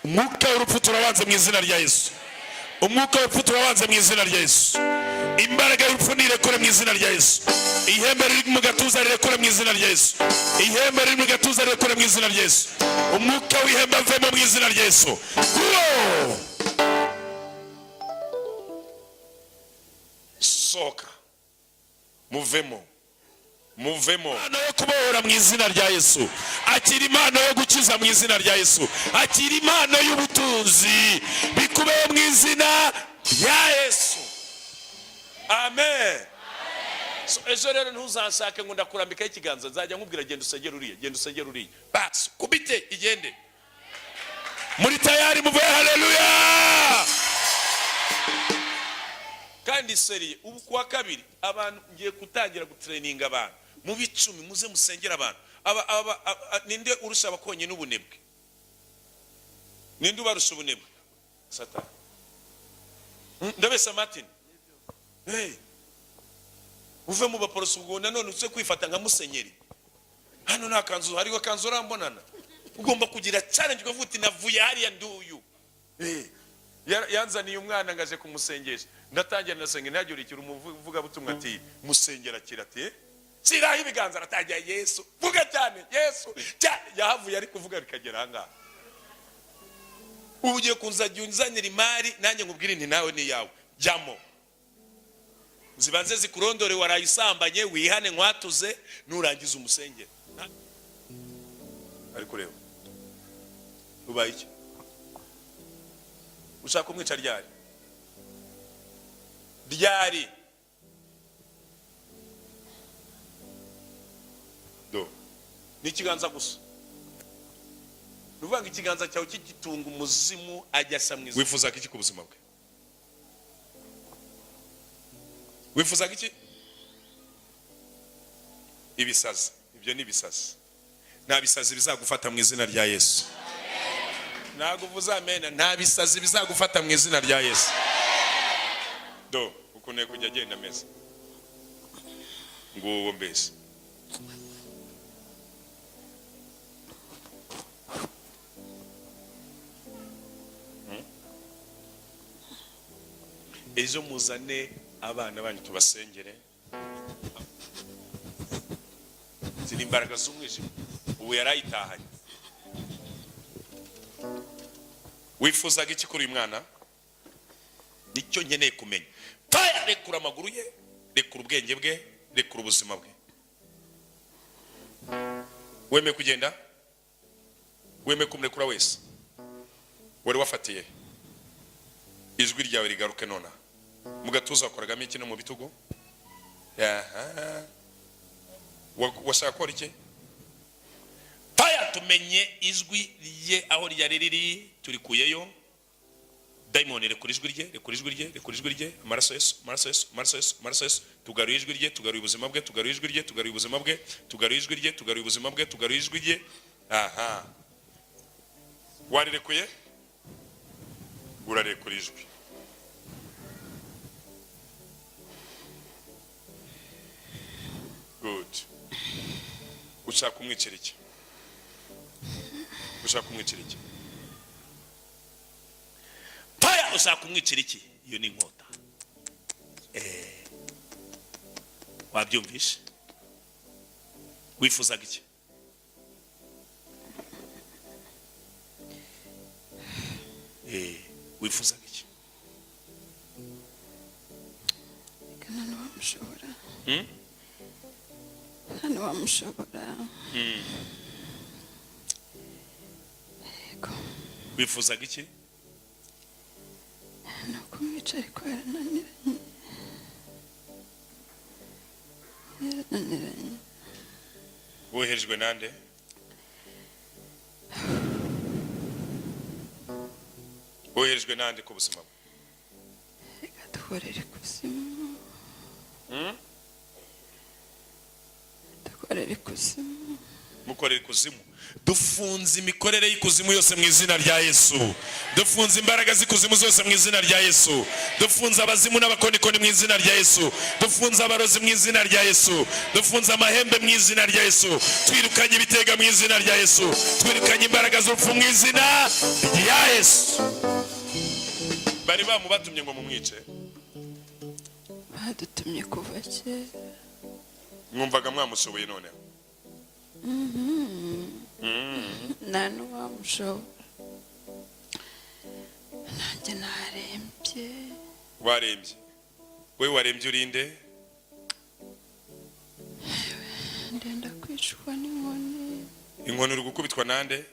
[SPEAKER 3] Umwuka w'urupfu turawanze mu izina rya Yesu. Umwuka w'urupfu turawanze mu izina rya Yesu. Imbaraga y'urupfu nirekure mu izina rya Yesu. Ihembe riri mu gatuza rirekure mu izina rya Yesu. Ihembe riri mu gatuza rirekure mu izina rya Yesu. Umwuka w'ihembe avemo mu izina rya Yesu. Soka muvemo, muvemo. Impano yo kubohora mu izina rya Yesu. Akira impano yo gukiza mu izina rya Yesu. Akira impano y'ubutunzi bikubeho mu izina rya Yesu. Amen. So ejo rero ntuzanshake ngo ndakurambikaho ikiganza, nzajya nkubwira genda usengera uriya, genda usengera uriya. Basi kubite igende. Muri tayari muvuye. Haleluya. Kandi seri ubu kuwa kabiri abantu ngiye gutangira gutraininga abantu mu bicumi, muze musengera abantu. Ninde urusha abakonye n'ubunebwe? Ninde ubarusha ubunebwe? Satani. Ndabesa Martin. Hey. Uve mu baporoso ubwo nanone uze kwifata nka musenyeri. Hano nta kanzu, hariho kanzu urambonana. ugomba kugira challenge ukavuga uti navuye hariya nduyu. Yanzaniye umwana ngaje kumusengesha, ndatangira nasenga ntagire ikintu umuvuga butumwa ati musengera kirati siraho ibiganza aratangira Yesu vuga cyane Yesu yahavuye ari kuvuga rikagera hanga. Ubugiye kunzajya unzanira imari nanjye nkubwire nti nawe ni yawe jamo zibanze zikurondore warayisambanye wihane nkwatuze nurangiza umusengera. Ariko rero ubaye iki ushaka kumwica ryari do ni ikiganza gusa ruvanga ikiganza cyawe kigitunga umuzimu ajya samwiza. Wifuza iki ku buzima bwe? Wifuza iki? Ibisazi. Ibyo ni ibisazi. Nta bisazi bizagufata mu izina rya Yesu. Ntago uvuza amen. Nta bisazi bizagufata mu izina rya Yesu. Do ukuneye kujya agenda meza nguwo mbese. Ejo muzane abana banyu tubasengere. Ziri imbaraga z'umwijima ubu yarayitahanye. Wifuzaga iki kuri uyu mwana? Nicyo nkeneye kumenya. Fire! Rekura amaguru ye, rekura ubwenge bwe, rekura ubuzima bwe. Weme kugenda? Weme kumrekura wese? Wari wafatiye? Ijwi ryawe rigaruke nona. Mugatuza wakoragamo iki no mu bitugu? Washaka gukora iki? Fire! Tumenye ijwi rye aho ryari riri, turikuyeyo. Daimon rekura ijwi rye, rekura ijwi rye, rekura ijwi rye. Amaraso Yesu, amaraso Yesu, amaraso Yesu, amaraso Yesu. Tugaruye ijwi rye, tugaruye ubuzima bwe, tugaruye ijwi rye, tugaruye ubuzima bwe, tugaruye ijwi rye, tugaruye ubuzima bwe, tugaruye ijwi rye. Warirekuye? Urarekura ijwi. Good. Ushaka kumwicira iki? Ushaka kumwicira iki? Fire! Ushaka kumwicira iki? Iyo ni inkota. Wabyumvishe? Wifuzaga iki? Wifuzaga iki?
[SPEAKER 5] Kana wamushobora. Hano wamushobora.
[SPEAKER 3] Wifuzaga iki?
[SPEAKER 5] No kumwica ariko yarananiranye.
[SPEAKER 3] Woherejwe nande? Woherejwe nande ku buzima bwe?
[SPEAKER 5] Reka dukorere kuzimu. Dukorere kuzimu.
[SPEAKER 3] Mukorere kuzimu. Dufunze imikorere y'ikuzimu yose mu izina rya Yesu. Dufunze imbaraga z'ikuzimu zose mu izina rya Yesu. Dufunze abazimu n'abakonikoni mu izina rya Yesu. Dufunze abarozi mu izina rya Yesu. Dufunze amahembe mu izina rya Yesu. Twirukanye ibitega mu izina rya Yesu. Twirukanye imbaraga z'urupfu mu izina rya Yesu. Bari bamubatumye ngo mumwice?
[SPEAKER 5] Badutumye kuva kera.
[SPEAKER 3] Mwumvaga mwamushoboye none?
[SPEAKER 5] Nta n'uwamushobora. Nanjye narembye.
[SPEAKER 3] Warembye? Wewe warembye urinde?
[SPEAKER 5] Ndenda kwicwa n'inkoni.
[SPEAKER 3] Inkoni uri gukubitwa nande?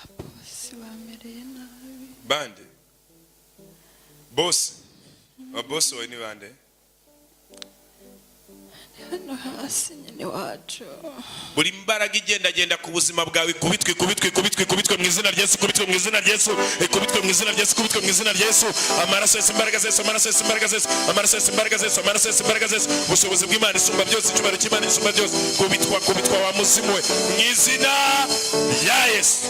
[SPEAKER 5] Ababosi bamereye nabi.
[SPEAKER 3] Bande? Boss? Ababosi wawe ni bande?
[SPEAKER 5] Hano hasi nyine wacu.
[SPEAKER 3] Buri mbaraga igenda ku buzima bwawe kubitwe mu izina rya Yesu, kubitwe mu izina rya Yesu, kubitwe mu izina rya Yesu, kubitwe mu izina rya Yesu. Amaraso Yesu, imbaraga Yesu, amaraso Yesu, imbaraga Yesu, amaraso Yesu, imbaraga Yesu, amaraso Yesu, imbaraga Yesu. Ubushobozi bw'Imana isumba byose, icyubahiro cy'Imana isumba byose. Kubitwa wa muzimu we mu izina rya Yesu.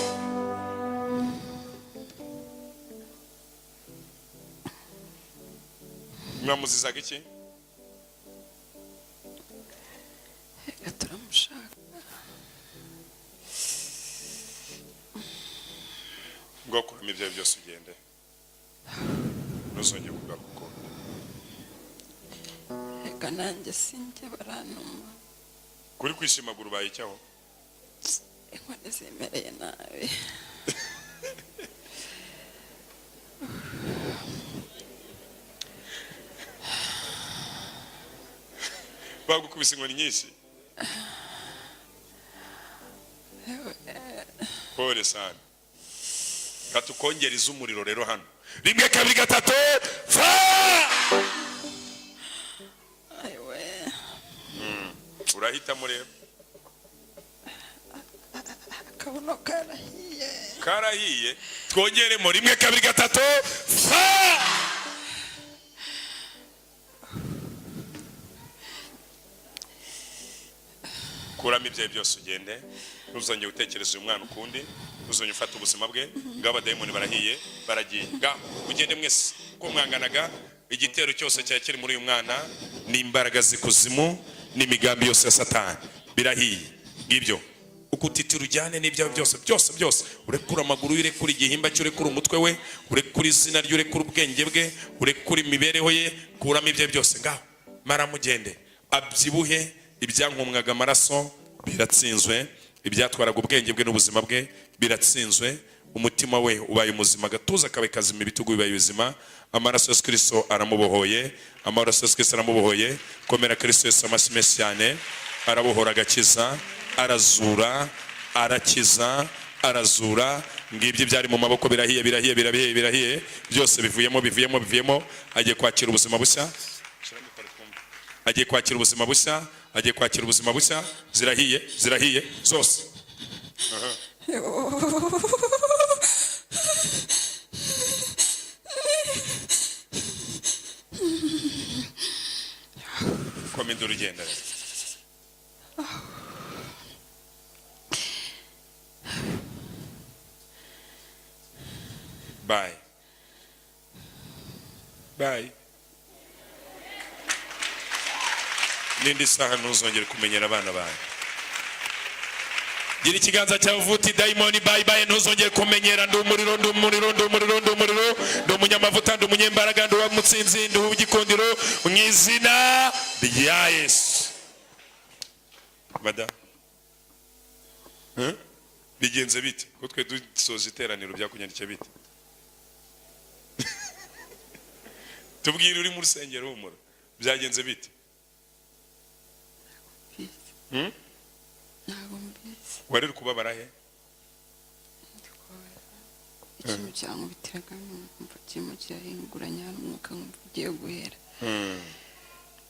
[SPEAKER 3] Mwamuzizaga iki?
[SPEAKER 5] Reka turamushaka.
[SPEAKER 3] ntuzongere kugaruka uko.
[SPEAKER 5] reka nanjye sinjye baranuma
[SPEAKER 3] Kuri kwishimagura ubaye icyaho.
[SPEAKER 5] inkoni zimereye nabi.
[SPEAKER 3] Bagukubise inkoni nyinshi. Pole sana. Katukongera iz'umuriro rero hano. 1 2 3 fa!
[SPEAKER 5] ayiwe
[SPEAKER 3] Urahita mureba.
[SPEAKER 5] akabuno karahiye.
[SPEAKER 3] Karahiye. Twongeremo 1 2 3 fa! Kuramo ibyaye byose ugende. Ntuzongere gutekereza uyu mwana ukundi. Ntuzongere ufata ubuzima bwe. Ng'abadayimoni barahiye baragiye. Ugende mwese ko mwanganaga. Igitero cyose cyari kiri muri uyu mwana ni imbaraga zikuzimu n'imigambi yose ya Satani birahiye. Ngibyo ukutitira ujyane n'ibyawe byose urekura amaguru urekura igihimba cyo urekura umutwe we urekura izina ryo urekura ubwenge bwe urekura imibereho ye kuramo ibyawe byose ngaho mara mugende abyibuhe ibyankumwaga amaraso biratsinzwe ibyatwaraga ubwenge bwe n'ubuzima bwe biratsinzwe umutima we ubaye umuzima gatuza kabe kazima ibitugu bibaye bizima amaraso ya Kristo aramubohoye amaraso ya Kristo aramubohoye komera Kristo Yesu amashimwe cyane arabohora agakiza arazura arakiza arazura ngibyo byari mu maboko birahiye byose bivuyemo agiye kwakira ubuzima bushya agiye kwakira ubuzima bushya zirahiye zose komenda urugendo bye n'indi saha ntuzongere kumenyera abana bawe gira ikiganza cyawe uvuti dayimoni bye ntuzongere kumenyera ndi umuriro ndi umunyamavuta ndi umunyembaraga ndi uwamutsinzi ndi uw'igikundiro mu izina rya Yesu Madame bigenze bite ko twe dusoza iteraniro byakunyandikiye bite tubwire uri mu rusengero humura byagenze bite
[SPEAKER 5] ntabwo mbizi
[SPEAKER 3] wari uri kubabara he
[SPEAKER 5] ikintu cyankubitiraga numva kirimo kirahinguranya n'umwuka nkumva ugiye guhera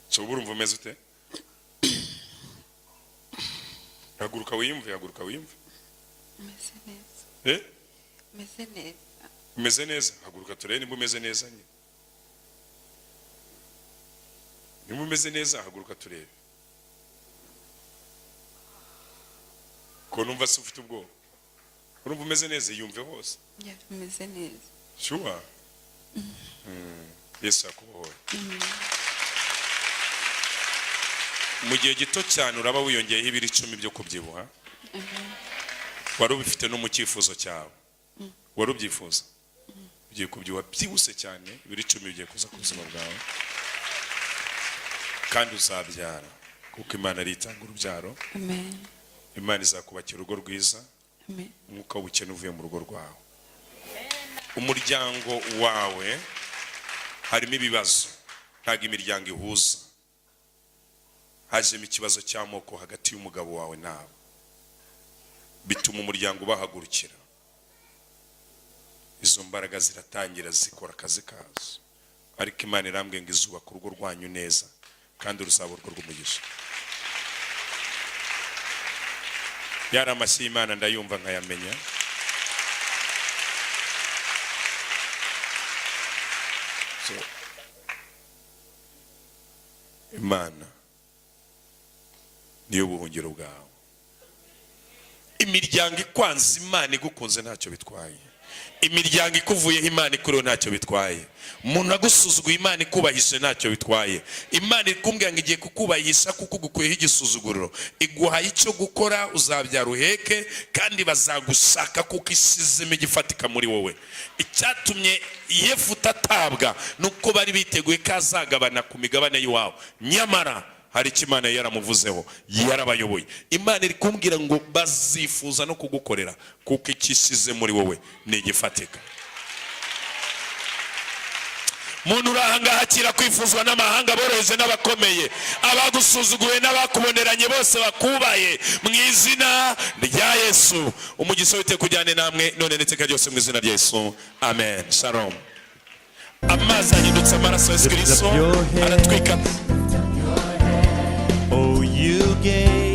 [SPEAKER 3] so urumva umeze ute haguruka wiyumve
[SPEAKER 5] meze neza
[SPEAKER 3] umeze neza haguruka turebe nimba umeze neza nimba umeze neza haguruka turebe ko numva se ufite ubwoba urumva umeze neza yumve hose
[SPEAKER 5] meze neza
[SPEAKER 3] sure Yesu yakubohoye mu gihe gito cyane uraba wiyongeyeho ibiro 10 byo kubyibuha wari ubifite no mu cyifuzo cyawe wari ubyifuza ugiye kubyibuha byibuse cyane ibiro 10 bigiye kuza ku buzima bwawe kandi uzabyara kuko Imana ari itanga urubyaro
[SPEAKER 5] amen
[SPEAKER 3] Imana izakubakira urugo rwiza
[SPEAKER 5] amen
[SPEAKER 3] umwuka w'ubukene uvuye mu rugo rwawe umuryango wawe harimo ibibazo ntabwo imiryango ihuza hajemo ikibazo cy'amoko hagati y'umugabo wawe nawe bituma umuryango ubahagurukira izo mbaraga ziratangira zikora akazi kazo ariko Imana irambwiye ngo izubaka urugo rwanyu neza kandi ruzaba urugo rw'umugisha yari amashyi y'Imana ndayumva nkayamenya Imana niyo buhungiro bwawe imiryango ikwanze Imana igukunze ntacyo bitwaye imiryango ikuvuyeho Imana ikuriho ntacyo bitwaye. Umuntu agusuzuguye Imana ikubahishe ntacyo bitwaye. Imana ikumbwira ngo igiye kukubahisha kuko ugukuyeho igisuzuguriro, iguha icyo gukora, uzabyara uheke, kandi bazagushaka kuko isizemo igifatika muri wowe. Icyatumye Yefuta atabwa nuko bari biteguye ko azagabana ku migabane y'iwabo, nyamara hari icyo Imana yaramuvuzeho, yarabayoboye. Imana iri kumbwira ngo bazifuza no kugukorera kuko ikishize muri wowe ni igifatika. Muntu urahangaha akira kwifuzwa n'amahanga boroheje n'abakomeye, abagusuzuguye n'abakuboneranye bose bakubaye mu izina rya Yesu. Umugisha wite kujyane namwe none n'iteka ryose mu izina rya Yesu, amen. Shalom. Amazi ahindutse amaraso ya Yesu Kristo aratwika.
[SPEAKER 1] Oh, you gave